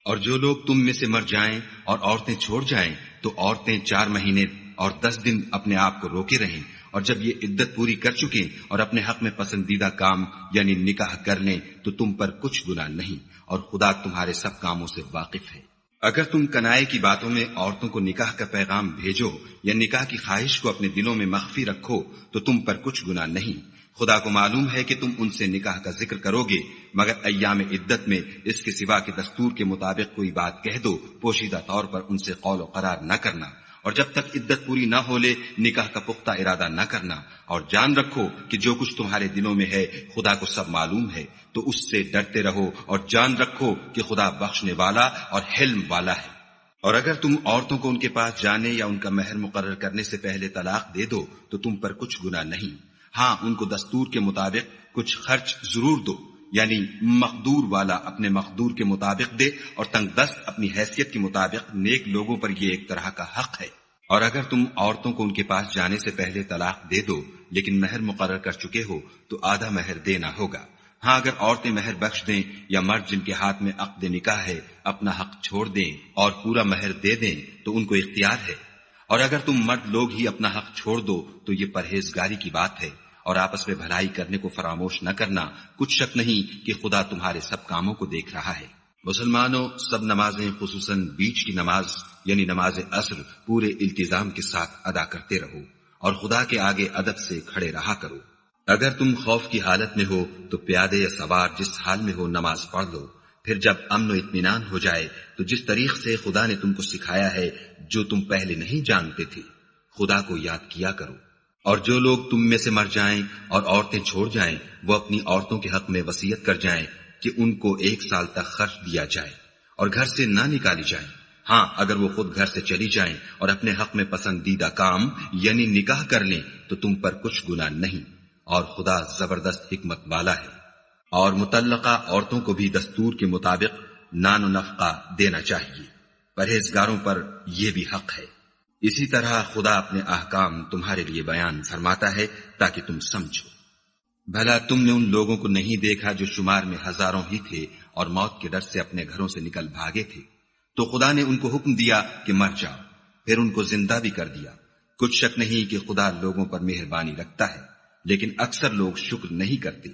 Speaker 1: اور جو لوگ تم میں سے مر جائیں اور عورتیں چھوڑ جائیں تو عورتیں 4 مہینے اور 10 دن اپنے آپ کو روکے رہیں، اور جب یہ عدت پوری کر چکیں اور اپنے حق میں پسندیدہ کام یعنی نکاح کر لیں تو تم پر کچھ گناہ نہیں، اور خدا تمہارے سب کاموں سے واقف ہے۔ اگر تم کنائے کی باتوں میں عورتوں کو نکاح کا پیغام بھیجو یا نکاح کی خواہش کو اپنے دلوں میں مخفی رکھو تو تم پر کچھ گناہ نہیں، خدا کو معلوم ہے کہ تم ان سے نکاح کا ذکر کرو گے، مگر ایام عدت میں اس کے سوا کہ دستور کے مطابق کوئی بات کہہ دو، پوشیدہ طور پر ان سے قول و قرار نہ کرنا، اور جب تک عدت پوری نہ ہو لے نکاح کا پختہ ارادہ نہ کرنا، اور جان رکھو کہ جو کچھ تمہارے دلوں میں ہے خدا کو سب معلوم ہے، تو اس سے ڈرتے رہو اور جان رکھو کہ خدا بخشنے والا اور حلم والا ہے۔ اور اگر تم عورتوں کو ان کے پاس جانے یا ان کا مہر مقرر کرنے سے پہلے طلاق دے دو تو تم پر کچھ گناہ نہیں، ہاں ان کو دستور کے مطابق کچھ خرچ ضرور دو، یعنی مقدور والا اپنے مقدور کے مطابق دے اور تنگ دست اپنی حیثیت کے مطابق، نیک لوگوں پر یہ ایک طرح کا حق ہے۔ اور اگر تم عورتوں کو ان کے پاس جانے سے پہلے طلاق دے دو لیکن مہر مقرر کر چکے ہو تو آدھا مہر دینا ہوگا، ہاں اگر عورتیں مہر بخش دیں یا مرد جن کے ہاتھ میں عقد نکاح ہے اپنا حق چھوڑ دیں اور پورا مہر دے دیں تو ان کو اختیار ہے، اور اگر تم مرد لوگ ہی اپنا حق چھوڑ دو تو یہ پرہیزگاری کی بات ہے، اور آپس میں بھلائی کرنے کو فراموش نہ کرنا، کچھ شک نہیں کہ خدا تمہارے سب کاموں کو دیکھ رہا ہے۔ مسلمانوں، سب نمازیں خصوصاً بیچ کی نماز یعنی نماز عصر پورے التزام کے ساتھ ادا کرتے رہو، اور خدا کے آگے ادب سے کھڑے رہا کرو۔ اگر تم خوف کی حالت میں ہو تو پیادے یا سوار جس حال میں ہو نماز پڑھ لو، پھر جب امن و اطمینان ہو جائے تو جس طریق سے خدا نے تم کو سکھایا ہے جو تم پہلے نہیں جانتے تھے خدا کو یاد کیا کرو۔ اور جو لوگ تم میں سے مر جائیں اور عورتیں چھوڑ جائیں وہ اپنی عورتوں کے حق میں وصیت کر جائیں کہ ان کو 1 سال تک خرچ دیا جائے اور گھر سے نہ نکالی جائیں، ہاں اگر وہ خود گھر سے چلی جائیں اور اپنے حق میں پسندیدہ کام یعنی نکاح کر لیں تو تم پر کچھ گناہ نہیں، اور خدا زبردست حکمت والا ہے۔ اور مطلقہ عورتوں کو بھی دستور کے مطابق نان و نفقہ دینا چاہیے، پرہیزگاروں پر یہ بھی حق ہے۔ اسی طرح خدا اپنے احکام تمہارے لیے بیان فرماتا ہے تاکہ تم سمجھو۔ بھلا تم نے ان لوگوں کو نہیں دیکھا جو شمار میں ہزاروں ہی تھے اور موت کے ڈر سے اپنے گھروں سے نکل بھاگے تھے، تو خدا نے ان کو حکم دیا کہ مر جاؤ، پھر ان کو زندہ بھی کر دیا۔ کچھ شک نہیں کہ خدا لوگوں پر مہربانی رکھتا ہے، لیکن اکثر لوگ شکر نہیں کرتے۔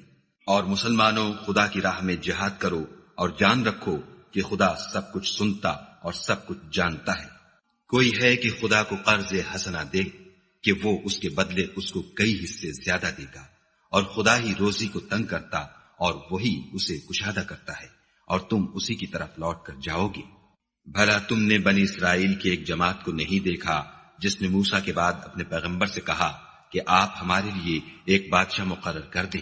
Speaker 1: اور مسلمانوں، خدا کی راہ میں جہاد کرو اور جان رکھو کہ خدا سب کچھ سنتا اور سب کچھ جانتا ہے۔ کوئی ہے کہ خدا کو قرض حسنہ دے کہ وہ اس کے بدلے اس کو کئی حصے زیادہ دے گا، اور خدا ہی روزی کو تنگ کرتا اور وہی اسے کشادہ کرتا ہے، اور تم اسی کی طرف لوٹ کر جاؤ گے۔ بھلا تم نے بنی اسرائیل کی ایک جماعت کو نہیں دیکھا جس نے موسیٰ کے بعد اپنے پیغمبر سے کہا کہ آپ ہمارے لیے ایک بادشاہ مقرر کر دیں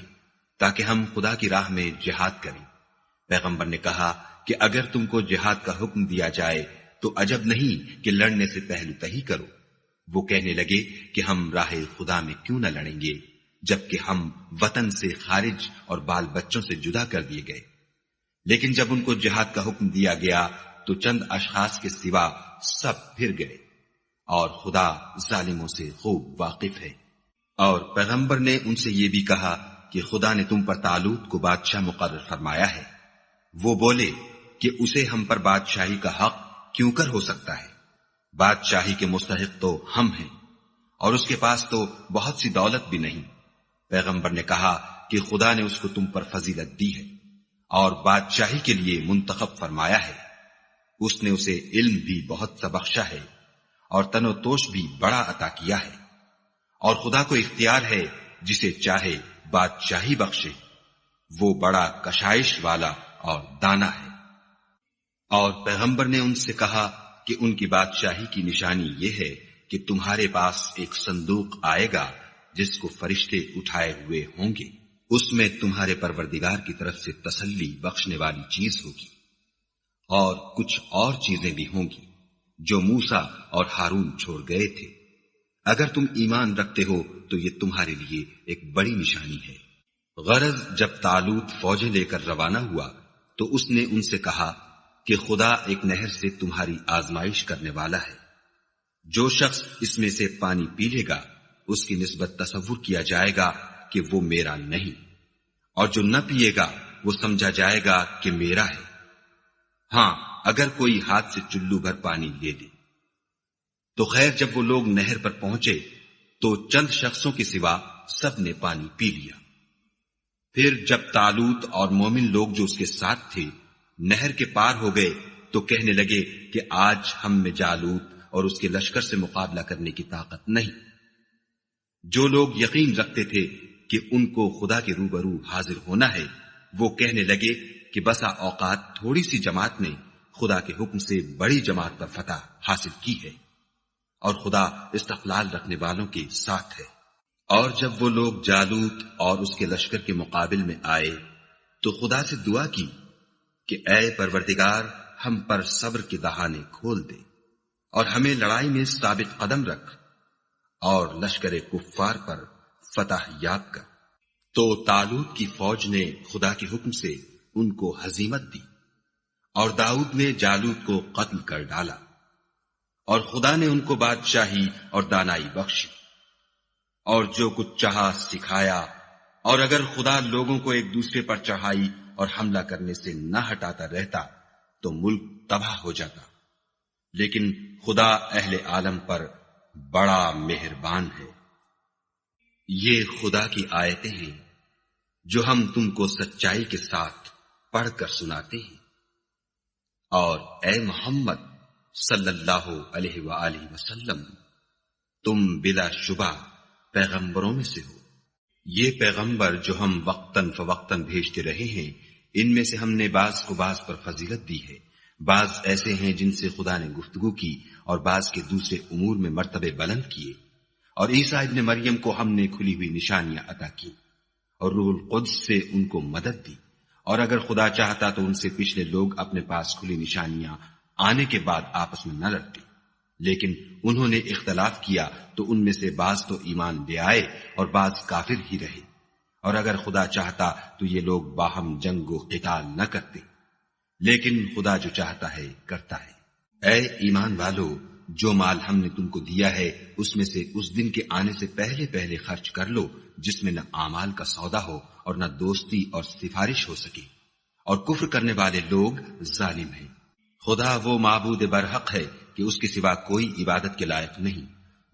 Speaker 1: تاکہ ہم خدا کی راہ میں جہاد کریں۔ پیغمبر نے کہا کہ اگر تم کو جہاد کا حکم دیا جائے تو عجب نہیں کہ لڑنے سے پہلو تہی کرو۔ وہ کہنے لگے کہ ہم راہ خدا میں کیوں نہ لڑیں گے جبکہ ہم وطن سے خارج اور بال بچوں سے جدا کر دیے گئے۔ لیکن جب ان کو جہاد کا حکم دیا گیا تو چند اشخاص کے سوا سب پھر گئے، اور خدا ظالموں سے خوب واقف ہے۔ اور پیغمبر نے ان سے یہ بھی کہا کہ خدا نے تم پر طالوت کو بادشاہ مقرر فرمایا ہے۔ وہ بولے کہ اسے ہم پر بادشاہی کا حق کیوں کر ہو سکتا ہے؟ بادشاہی کے مستحق تو ہم ہیں، اور اس کے پاس تو بہت سی دولت بھی نہیں۔ پیغمبر نے کہا کہ خدا نے اس کو تم پر فضیلت دی ہے اور بادشاہی کے لیے منتخب فرمایا ہے۔ اس نے اسے علم بھی بہت سا بخشا ہے اور تن و توش بھی بڑا عطا کیا ہے، اور خدا کو اختیار ہے جسے چاہے بادشاہی بخشے، وہ بڑا کشائش والا اور دانا ہے۔ اور پیغمبر نے ان سے کہا
Speaker 2: کہ ان کی بادشاہی کی نشانی یہ ہے کہ تمہارے پاس ایک صندوق آئے گا جس کو فرشتے اٹھائے ہوئے ہوں گے، اس میں تمہارے پروردگار کی طرف سے تسلی بخشنے والی چیز ہوگی، اور کچھ اور چیزیں بھی ہوں گی جو موسیٰ اور ہارون چھوڑ گئے تھے۔ اگر تم ایمان رکھتے ہو تو یہ تمہارے لیے ایک بڑی نشانی ہے۔ غرض جب طالوت فوجیں لے کر روانہ ہوا تو اس نے ان سے کہا کہ خدا ایک نہر سے تمہاری آزمائش کرنے والا ہے، جو شخص اس میں سے پانی پی لے گا اس کی نسبت تصور کیا جائے گا کہ وہ میرا نہیں، اور جو نہ پیے گا وہ سمجھا جائے گا کہ میرا ہے۔ ہاں اگر کوئی ہاتھ سے چلو بھر پانی لے لے تو خیر، جب وہ لوگ نہر پر پہنچے تو چند شخصوں کے سوا سب نے پانی پی لیا۔ پھر جب طالوت اور مومن لوگ جو اس کے ساتھ تھے نہر کے پار ہو گئے تو کہنے لگے کہ آج ہم میں جالوت اور اس کے لشکر سے مقابلہ کرنے کی طاقت نہیں۔ جو لوگ یقین رکھتے تھے کہ ان کو خدا کے روبرو حاضر ہونا ہے وہ کہنے لگے کہ بسا اوقات تھوڑی سی جماعت نے خدا کے حکم سے بڑی جماعت پر فتح حاصل کی ہے، اور خدا استقلال رکھنے والوں کے ساتھ ہے۔ اور جب وہ لوگ جالوت اور اس کے لشکر کے مقابل میں آئے تو خدا سے دعا کی کہ اے پروردگار ہم پر صبر کے دہانے کھول دے اور ہمیں لڑائی میں ثابت قدم رکھ اور لشکر کفار پر فتح یاب کر۔ تو طالوت کی فوج نے خدا کے حکم سے ان کو ہزیمت دی، اور داؤد نے جالوت کو قتل کر ڈالا، اور خدا نے ان کو بادشاہی اور دانائی بخشی، اور جو کچھ چاہا سکھایا۔ اور اگر خدا لوگوں کو ایک دوسرے پر چڑھائی اور حملہ کرنے سے نہ ہٹاتا رہتا تو ملک تباہ ہو جاتا، لیکن خدا اہل عالم پر بڑا مہربان ہے۔ یہ خدا کی آیتیں ہیں جو ہم تم کو سچائی کے ساتھ پڑھ کر سناتے ہیں، اور اے محمد صلی اللہ علیہ وآلہ وسلم تم بلا شبہ پیغمبروں میں سے ہو۔ یہ پیغمبر جو ہم وقتاً فوقتاً بھیجتے رہے ہیں ان میں سے ہم نے بعض کو بعض پر فضیلت دی ہے، بعض ایسے ہیں جن سے خدا نے گفتگو کی اور بعض کے دوسرے امور میں مرتبے بلند کیے، اور عیسیٰ ابن مریم کو ہم نے کھلی ہوئی نشانیاں عطا کی اور روح القدس سے ان کو مدد دی، اور اگر خدا چاہتا تو ان سے پچھلے لوگ اپنے پاس کھلی نشانیاں آنے کے بعد آپس میں نہ لڑتے، لیکن انہوں نے اختلاف کیا تو ان میں سے بعض تو ایمان لے آئے اور بعض کافر ہی رہے، اور اگر خدا چاہتا تو یہ لوگ باہم جنگ و قتال نہ کرتے، لیکن خدا جو چاہتا ہے کرتا ہے۔ اے ایمان والو، جو مال ہم نے تم کو دیا ہے اس میں سے اس دن کے آنے سے پہلے پہلے خرچ کر لو جس میں نہ اعمال کا سودا ہو اور نہ دوستی اور سفارش ہو سکے، اور کفر کرنے والے لوگ ظالم ہیں۔ خدا وہ معبود برحق ہے کہ اس کے سوا کوئی عبادت کے لائق نہیں،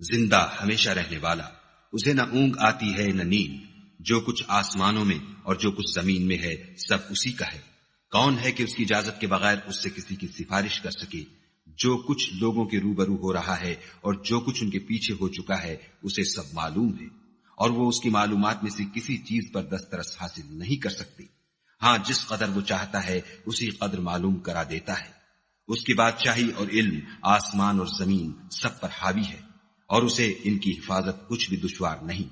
Speaker 2: زندہ ہمیشہ رہنے والا، اسے نہ اونگ آتی ہے نہ نیند، جو کچھ آسمانوں میں اور جو کچھ زمین میں ہے سب اسی کا ہے۔ کون ہے کہ اس کی اجازت کے بغیر اس سے کسی کی سفارش کر سکے؟ جو کچھ لوگوں کے روبرو ہو رہا ہے اور جو کچھ ان کے پیچھے ہو چکا ہے اسے سب معلوم ہے، اور وہ اس کی معلومات میں سے کسی چیز پر دسترس حاصل نہیں کر سکتے۔ ہاں جس قدر وہ چاہتا ہے اسی قدر معلوم کرا دیتا ہے۔ اس کی بادشاہی اور علم آسمان اور زمین سب پر حاوی ہے، اور اسے ان کی حفاظت کچھ بھی دشوار نہیں۔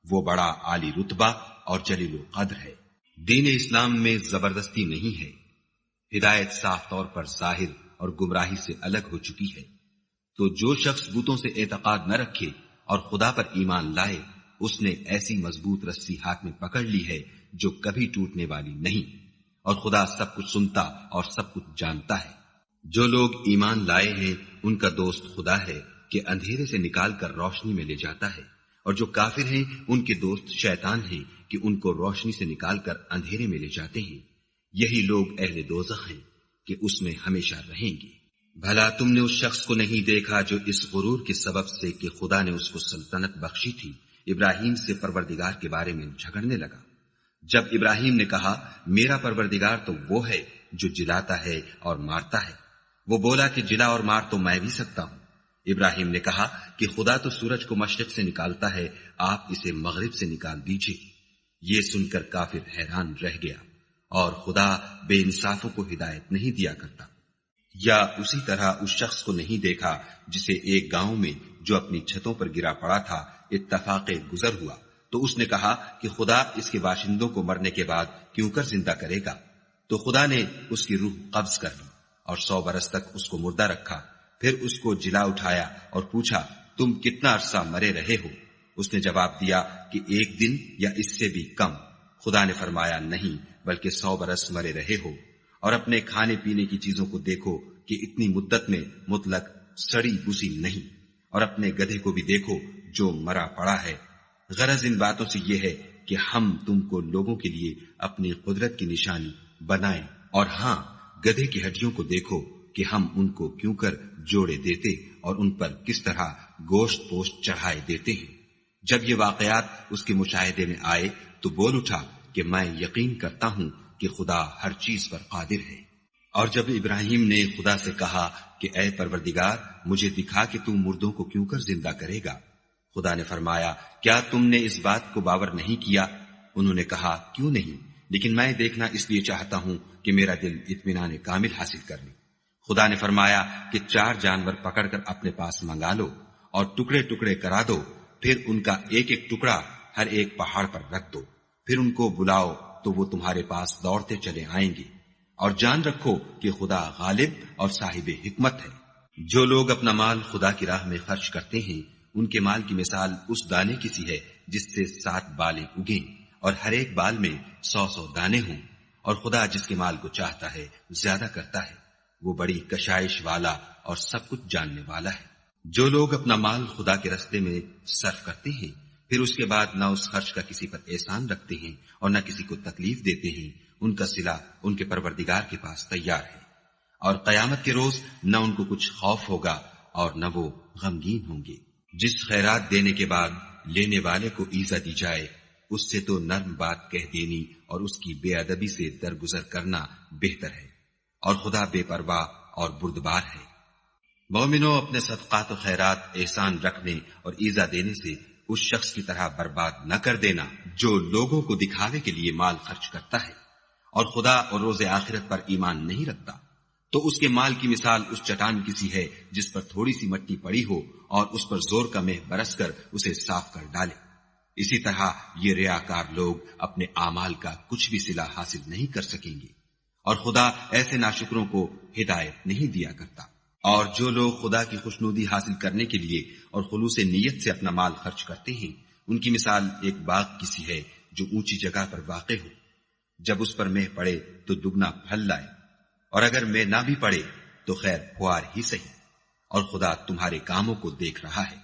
Speaker 2: وہ بڑا عالی رتبہ اور جلیل القدر ہے۔ دین اسلام میں زبردستی نہیں ہے، ہدایت صاف طور پر ظاہر اور گمراہی سے الگ ہو چکی ہے۔ تو جو شخص بتوں سے اعتقاد نہ رکھے اور خدا پر ایمان لائے اس نے ایسی مضبوط رسی ہاتھ میں پکڑ لی ہے جو کبھی ٹوٹنے والی نہیں، اور خدا سب کچھ سنتا اور سب کچھ جانتا ہے۔ جو لوگ ایمان لائے ہیں ان کا دوست خدا ہے کہ اندھیرے سے نکال کر روشنی میں لے جاتا ہے، اور جو کافر ہیں ان کے دوست شیطان ہیں کہ ان کو روشنی سے نکال کر اندھیرے میں لے جاتے ہیں۔ یہی لوگ اہل دوزخ ہیں کہ اس میں ہمیشہ رہیں گے۔ بھلا تم نے اس شخص کو نہیں دیکھا جو اس غرور کے سبب سے کہ خدا نے اس کو سلطنت بخشی تھی ابراہیم سے پروردگار کے بارے میں جھگڑنے لگا؟ جب ابراہیم نے کہا میرا پروردگار تو وہ ہے جو جلاتا ہے اور مارتا ہے، وہ بولا کہ جلا اور مار تو میں بھی سکتا ہوں۔ ابراہیم نے کہا کہ خدا تو سورج کو مشرق سے نکالتا ہے، آپ اسے مغرب سے نکال دیجئے۔ یہ سن کر کافر حیران رہ گیا، اور خدا بے انصافوں کو ہدایت نہیں دیا کرتا۔
Speaker 1: یا اسی طرح اس شخص کو نہیں دیکھا جسے ایک گاؤں میں جو اپنی چھتوں پر گرا پڑا تھا اتفاق گزر ہوا تو اس نے کہا کہ خدا اس کے باشندوں کو مرنے کے بعد کیوں کر زندہ کرے گا؟ تو خدا نے اس کی روح قبض کر لی اور 100 برس تک اس کو مردہ رکھا، پھر اس کو جلا اٹھایا اور پوچھا تم کتنا عرصہ مرے رہے ہو؟ اس نے جواب دیا کہ 1 دن یا اس سے بھی کم۔ خدا نے فرمایا نہیں بلکہ 100 برس مرے رہے ہو، اور اپنے کھانے پینے کی چیزوں کو دیکھو کہ اتنی مدت میں مطلق سڑی بسی نہیں، اور اپنے گدھے کو بھی دیکھو جو مرا پڑا ہے۔ غرض ان باتوں سے یہ ہے کہ ہم تم کو لوگوں کے لیے اپنی قدرت کی نشانی بنائیں، اور ہاں گدھے کی ہڈیوں کو دیکھو کہ ہم ان کو کیوں کر جوڑے دیتے اور ان پر کس طرح گوشت پوشت چڑھائے دیتے ہیں۔ جب یہ واقعات اس کے مشاہدے میں آئے تو بول اٹھا کہ میں یقین کرتا ہوں کہ خدا ہر چیز پر قادر ہے۔ اور جب ابراہیم نے خدا سے کہا کہ اے پروردگار مجھے دکھا کہ تم مردوں کو کیوں کر زندہ کرے گا، خدا نے فرمایا کیا تم نے اس بات کو باور نہیں کیا؟ انہوں نے کہا کیوں نہیں، لیکن میں دیکھنا اس لیے چاہتا ہوں کہ میرا دل اطمینان کامل حاصل کر لے۔ خدا نے فرمایا کہ 4 جانور پکڑ کر اپنے پاس منگا لو اور ٹکڑے ٹکڑے کرا دو، پھر ان کا ایک ایک ٹکڑا ہر ایک پہاڑ پر رکھ دو، پھر ان کو بلاؤ تو وہ تمہارے پاس دوڑتے چلے آئیں گے، اور جان رکھو کہ خدا غالب اور صاحب حکمت ہے۔ جو لوگ اپنا مال خدا کی راہ میں خرچ کرتے ہیں ان کے مال کی مثال اس دانے کی سی ہے جس سے 7 بالیں اگیں اور ہر ایک بال میں 100 دانے ہوں، اور خدا جس کے مال کو چاہتا ہے زیادہ کرتا ہے، وہ بڑی کشائش والا اور سب کچھ جاننے والا ہے۔ جو لوگ اپنا مال خدا کے راستے میں صرف کرتے ہیں پھر اس کے بعد نہ اس خرچ کا کسی پر احسان رکھتے ہیں اور نہ کسی کو تکلیف دیتے ہیں، ان کا صلہ ان کے پروردگار کے پاس تیار ہے، اور قیامت کے روز نہ ان کو کچھ خوف ہوگا اور نہ وہ غمگین ہوں گے۔ جس خیرات دینے کے بعد لینے والے کو ایزا دی جائے اس سے تو نرم بات کہہ دینی اور اس کی بے ادبی سے درگزر کرنا بہتر ہے، اور خدا بے پرواہ اور بردبار ہے۔ مومنوں اپنے صدقات و خیرات احسان رکھنے اور ایزا دینے سے اس شخص کی طرح برباد نہ کر دینا جو لوگوں کو دکھاوے کے لیے مال خرچ کرتا ہے اور خدا اور روز آخرت پر ایمان نہیں رکھتا، تو اس کے مال کی مثال اس چٹان کی سی ہے جس پر تھوڑی سی مٹی پڑی ہو اور اس پر زور کا مہ برس کر اسے صاف کر ڈالے۔ اسی طرح یہ ریاکار لوگ اپنے اعمال کا کچھ بھی صلہ حاصل نہیں کر سکیں گے، اور خدا ایسے ناشکروں کو ہدایت نہیں دیا کرتا۔ اور جو لوگ خدا کی خوشنودی حاصل کرنے کے لیے اور خلوص نیت سے اپنا مال خرچ کرتے ہیں ان کی مثال ایک باغ کی سی ہے جو اونچی جگہ پر واقع ہو، جب اس پر مہ پڑے تو دگنا پھل لائے، اور اگر مہ نہ بھی پڑے تو خیر پھوار ہی صحیح، اور خدا تمہارے کاموں کو دیکھ رہا ہے۔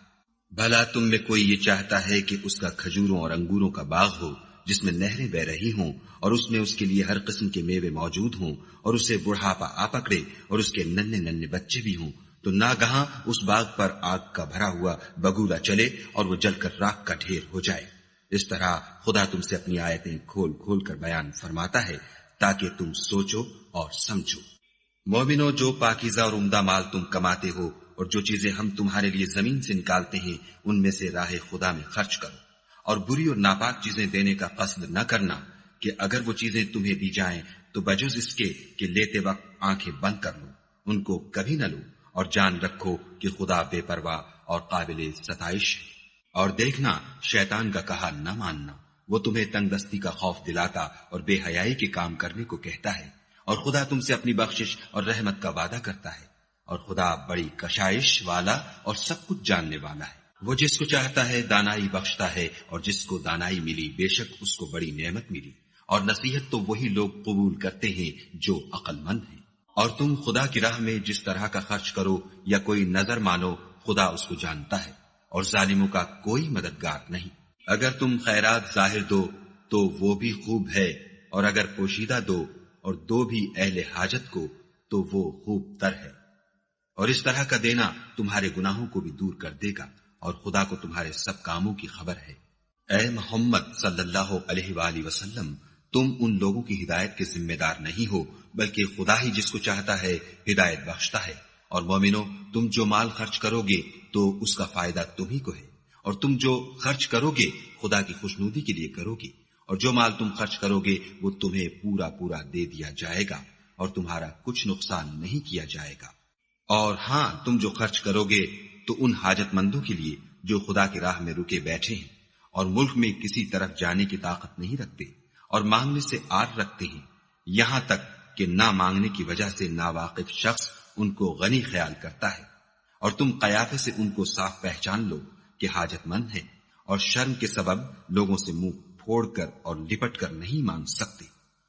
Speaker 1: بھلا تم میں کوئی یہ چاہتا ہے کہ اس کا کھجوروں اور انگوروں کا باغ ہو جس میں نہریں بہ رہی ہوں اور اس میں اس کے لیے ہر قسم کے میوے موجود ہوں اور اسے بڑھاپا آ پکڑے اور اس کے ننھے ننھے بچے بھی ہوں، تو ناگہاں اس باغ پر آگ کا بھرا ہوا بگولا چلے اور وہ جل کر راکھ کا ڈھیر ہو جائے۔ اس طرح خدا تم سے اپنی آیتیں کھول کھول کر بیان فرماتا ہے تاکہ تم سوچو اور سمجھو۔ مومنو، جو پاکیزہ اور عمدہ مال تم کماتے ہو اور جو چیزیں ہم تمہارے لیے زمین سے نکالتے ہیں ان میں سے راہ خدا میں خرچ کرو، اور بری اور ناپاک چیزیں دینے کا قصد نہ کرنا کہ اگر وہ چیزیں تمہیں دی جائیں تو بجز اس کے کہ لیتے وقت آنکھیں بند کر لو، ان کو کبھی نہ لو، اور جان رکھو کہ خدا بے پرواہ اور قابل ستائش ہے۔ اور دیکھنا شیطان کا کہا نہ ماننا، وہ تمہیں تنگ دستی کا خوف دلاتا اور بے حیائی کے کام کرنے کو کہتا ہے، اور خدا تم سے اپنی بخشش اور رحمت کا وعدہ کرتا ہے، اور خدا بڑی کشائش والا اور سب کچھ جاننے والا ہے۔ وہ جس کو چاہتا ہے دانائی بخشتا ہے، اور جس کو دانائی ملی بے شک اس کو بڑی نعمت ملی، اور نصیحت تو وہی لوگ قبول کرتے ہیں جو عقل مند ہیں۔ اور تم خدا کی راہ میں جس طرح کا خرچ کرو یا کوئی نظر مانو خدا اس کو جانتا ہے، اور ظالموں کا کوئی مددگار نہیں۔ اگر تم خیرات ظاہر دو تو وہ بھی خوب ہے، اور اگر پوشیدہ دو اور دو بھی اہل حاجت کو تو وہ خوب تر ہے، اور اس طرح کا دینا تمہارے گناہوں کو بھی دور کر دے گا، اور خدا کو تمہارے سب کاموں کی خبر ہے۔ اے محمد صلی اللہ علیہ وآلہ وسلم، تم ان لوگوں کی ہدایت کے ذمہ دار نہیں ہو بلکہ خدا ہی جس کو چاہتا ہے ہدایت بخشتا ہے۔ اور مومنو، تم جو مال خرچ کرو گے تو اس کا فائدہ تمہیں کو ہے، اور تم جو خرچ کرو گے خدا کی خوشنودی کے لیے کرو گے، اور جو مال تم خرچ کرو گے وہ تمہیں پورا پورا دے دیا جائے گا،
Speaker 2: اور تمہارا کچھ نقصان نہیں کیا جائے گا۔ اور ہاں، تم جو خرچ کرو گے تو ان حاجت مندوں کے لیے جو خدا کی راہ میں رکے بیٹھے ہیں اور ملک میں کسی طرف جانے کی طاقت نہیں رکھتے اور مانگنے سے آر رکھتے ہیں، یہاں تک کہ نہ مانگنے کی وجہ سے ناواقف شخص ان کو غنی خیال کرتا ہے، اور تم قیافے سے ان کو صاف پہچان لو کہ حاجت مند ہیں اور شرم کے سبب لوگوں سے منہ پھوڑ کر اور لپٹ کر نہیں مانگ سکتے۔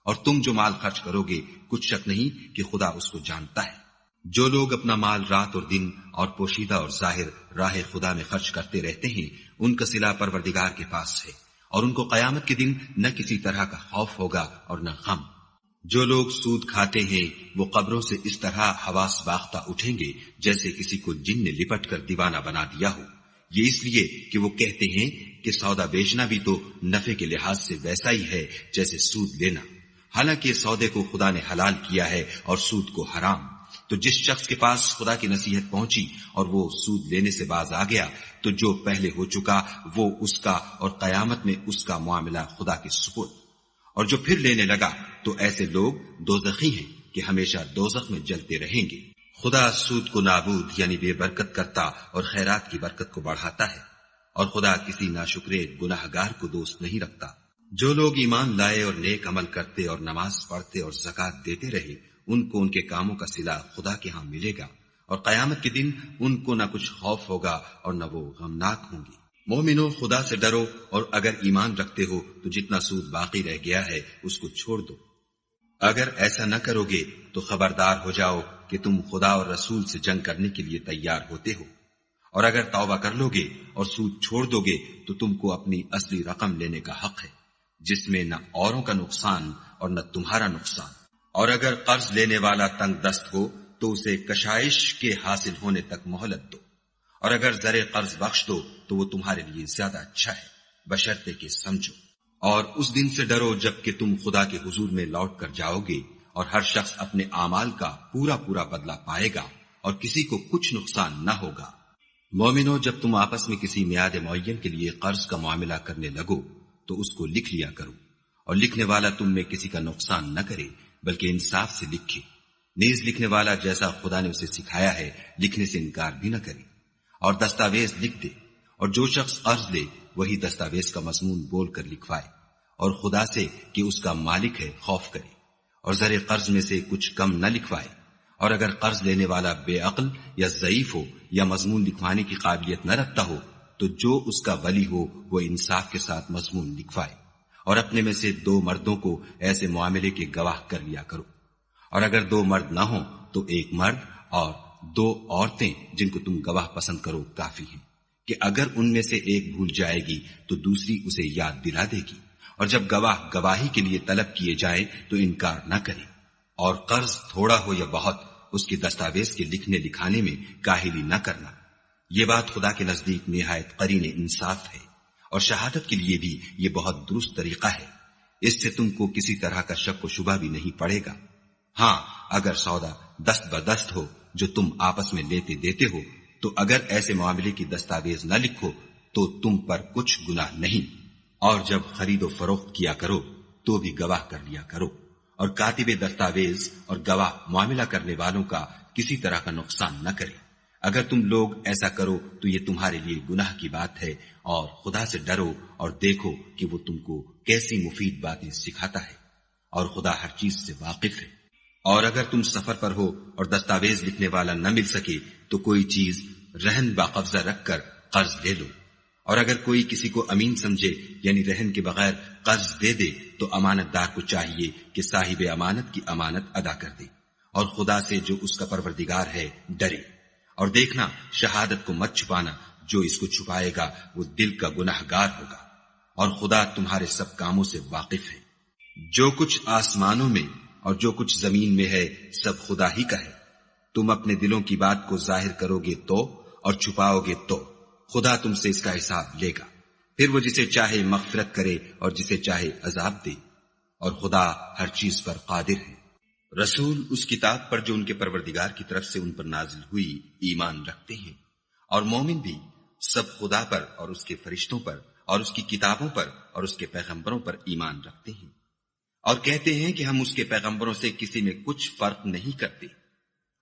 Speaker 2: اور تم جو مال خرچ کرو گے کچھ شک نہیں کہ خدا اس کو جانتا ہے۔ جو لوگ اپنا مال رات اور دن اور پوشیدہ اور ظاہر راہ خدا میں خرچ کرتے رہتے ہیں، ان کا صلہ پروردگار کے پاس ہے، اور ان کو قیامت کے دن نہ کسی طرح کا خوف ہوگا اور نہ غم۔ جو لوگ سود کھاتے ہیں وہ قبروں سے اس طرح حواس باختہ اٹھیں گے جیسے کسی کو جن نے لپٹ کر دیوانہ بنا دیا ہو، یہ اس لیے کہ وہ کہتے ہیں کہ سودا بیچنا بھی تو نفع کے لحاظ سے ویسا ہی ہے جیسے سود لینا، حالانکہ سودے کو خدا نے حلال کیا ہے اور سود کو حرام۔ تو جس شخص کے پاس خدا کی نصیحت پہنچی اور وہ سود لینے سے باز آ گیا تو جو پہلے ہو چکا وہ اس کا، اور قیامت میں اس کا معاملہ خدا کے سپرد۔ اور جو پھر لینے لگا تو ایسے لوگ دوزخی ہیں کہ ہمیشہ دوزخ میں جلتے رہیں گے۔ خدا سود کو نابود یعنی بے برکت کرتا اور خیرات کی برکت کو بڑھاتا ہے، اور خدا کسی ناشکرے گناہگار کو دوست نہیں رکھتا۔ جو لوگ ایمان لائے اور نیک عمل کرتے اور نماز پڑھتے اور زکوٰۃ دیتے رہے، ان کو ان کے کاموں کا صلہ خدا کے ہاں ملے گا، اور قیامت کے دن ان کو نہ کچھ خوف ہوگا اور نہ وہ غمناک ہوں گے۔ مومنو، خدا سے ڈرو، اور اگر ایمان رکھتے ہو تو جتنا سود باقی رہ گیا ہے اس کو چھوڑ دو۔ اگر ایسا نہ کرو گے تو خبردار ہو جاؤ کہ تم خدا اور رسول سے جنگ کرنے کے لیے تیار ہوتے ہو، اور اگر توبہ کر لو گے اور سود چھوڑ دو گے تو تم کو اپنی اصلی رقم لینے کا حق ہے، جس میں نہ اوروں کا نقصان اور نہ تمہارا نقصان۔ اور اگر قرض لینے والا تنگ دست ہو تو اسے کشائش کے حاصل ہونے تک مہلت دو، اور اگر زر قرض بخش دو تو وہ تمہارے لیے زیادہ اچھا ہے، بشرطے کہ سمجھو۔ اور اس دن سے ڈرو جب کہ تم خدا کے حضور میں لوٹ کر جاؤ گے، اور ہر شخص اپنے اعمال کا پورا پورا بدلہ پائے گا، اور کسی کو کچھ نقصان نہ ہوگا۔ مومنو، جب تم آپس میں کسی میعاد معین کے لیے قرض کا معاملہ کرنے لگو تو اس کو لکھ لیا کرو، اور لکھنے والا تم میں کسی کا نقصان نہ کرے بلکہ انصاف سے لکھے۔ نیز لکھنے والا جیسا خدا نے اسے سکھایا ہے لکھنے سے انکار بھی نہ کرے، اور دستاویز لکھ دے، اور جو شخص قرض لے وہی دستاویز کا مضمون بول کر لکھوائے، اور خدا سے کہ اس کا مالک ہے خوف کرے، اور زر قرض میں سے کچھ کم نہ لکھوائے۔ اور اگر قرض لینے والا بے عقل یا ضعیف ہو یا مضمون لکھوانے کی قابلیت نہ رکھتا ہو تو جو اس کا ولی ہو وہ انصاف کے ساتھ مضمون لکھوائے، اور اپنے میں سے 2 مردوں کو ایسے معاملے کے گواہ کر لیا کرو، اور اگر 2 مرد نہ ہوں تو 1 مرد اور 2 عورتیں جن کو تم گواہ پسند کرو کافی ہیں، کہ اگر ان میں سے ایک بھول جائے گی تو دوسری اسے یاد دلا دے گی، اور جب گواہ گواہی کے لیے طلب کیے جائیں تو انکار نہ کرے۔ اور قرض تھوڑا ہو یا بہت، اس کی دستاویز کے لکھنے لکھانے میں کاہلی نہ کرنا، یہ بات خدا کے نزدیک نہایت قرین انصاف ہے، اور شہادت کے لیے بھی یہ بہت درست طریقہ ہے، اس سے تم کو کسی طرح کا شک و شبہ بھی نہیں پڑے گا۔ ہاں، اگر سودا دست بدست ہو جو تم آپس میں لیتے دیتے ہو تو اگر ایسے معاملے کی دستاویز نہ لکھو تو تم پر کچھ گناہ نہیں، اور جب خرید و فروخت کیا کرو تو بھی گواہ کر لیا کرو، اور کاتب دستاویز اور گواہ معاملہ کرنے والوں کا کسی طرح کا نقصان نہ کرے۔ اگر تم لوگ ایسا کرو تو یہ تمہارے لیے گناہ کی بات ہے، اور خدا سے ڈرو اور دیکھو کہ وہ تم کو کیسی مفید باتیں سکھاتا ہے، اور خدا ہر چیز سے واقف ہے۔ اور اگر تم سفر پر ہو اور دستاویز لکھنے والا نہ مل سکے تو کوئی چیز رہن باقبضہ رکھ کر قرض لے لو، اور اگر کوئی کسی کو امین سمجھے یعنی رہن کے بغیر قرض دے دے تو امانت دار کو چاہیے کہ صاحب امانت کی امانت ادا کر دے، اور خدا سے جو اس کا پروردگار ہے ڈرے۔ اور دیکھنا، شہادت کو مت چھپانا، جو اس کو چھپائے گا وہ دل کا گناہگار ہوگا، اور خدا تمہارے سب کاموں سے واقف ہے۔ جو کچھ آسمانوں میں اور جو کچھ زمین میں ہے سب خدا ہی کا ہے۔ تم اپنے دلوں کی بات کو ظاہر کرو گے تو اور چھپاؤ گے تو خدا تم سے اس کا حساب لے گا، پھر وہ جسے چاہے مغفرت کرے اور جسے چاہے عذاب دے، اور خدا ہر چیز پر قادر ہے۔ رسول اس کتاب پر جو ان کے پروردگار کی طرف سے ان پر نازل ہوئی ایمان رکھتے ہیں، اور مومن بھی سب خدا پر اور اس کے فرشتوں پر اور اس کی کتابوں پر اور اس کے پیغمبروں پر ایمان رکھتے ہیں، اور کہتے ہیں کہ ہم اس کے پیغمبروں سے کسی میں کچھ فرق نہیں کرتے،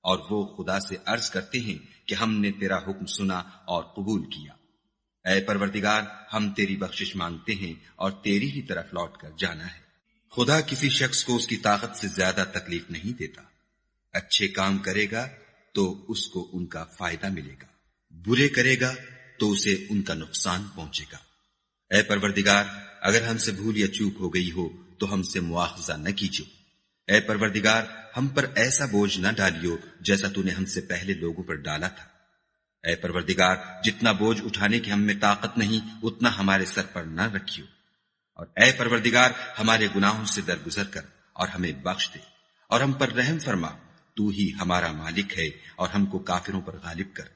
Speaker 2: اور وہ خدا سے عرض کرتے ہیں کہ ہم نے تیرا حکم سنا اور قبول کیا۔ اے پروردگار، ہم تیری بخشش مانگتے ہیں اور تیری ہی طرف لوٹ کر جانا ہے۔ خدا کسی شخص کو اس کی طاقت سے زیادہ تکلیف نہیں دیتا۔ اچھے کام کرے گا تو اس کو ان کا فائدہ ملے گا، برے کرے گا تو اسے ان کا نقصان پہنچے گا۔ اے پروردگار، اگر ہم سے بھول یا چوک ہو گئی ہو تو ہم سے مواخذہ نہ کیجو۔ اے پروردگار، ہم پر ایسا بوجھ نہ ڈالیو جیسا تو نے ہم سے پہلے لوگوں پر ڈالا تھا۔ اے پروردگار، جتنا بوجھ اٹھانے کی ہم میں طاقت نہیں اتنا ہمارے سر پر نہ رکھیو، اور اے پروردگار ہمارے گناہوں سے درگزر کر اور ہمیں بخش دے، اور ہم پر رحم فرما، تو ہی ہمارا مالک ہے اور ہم کو کافروں پر غالب کر۔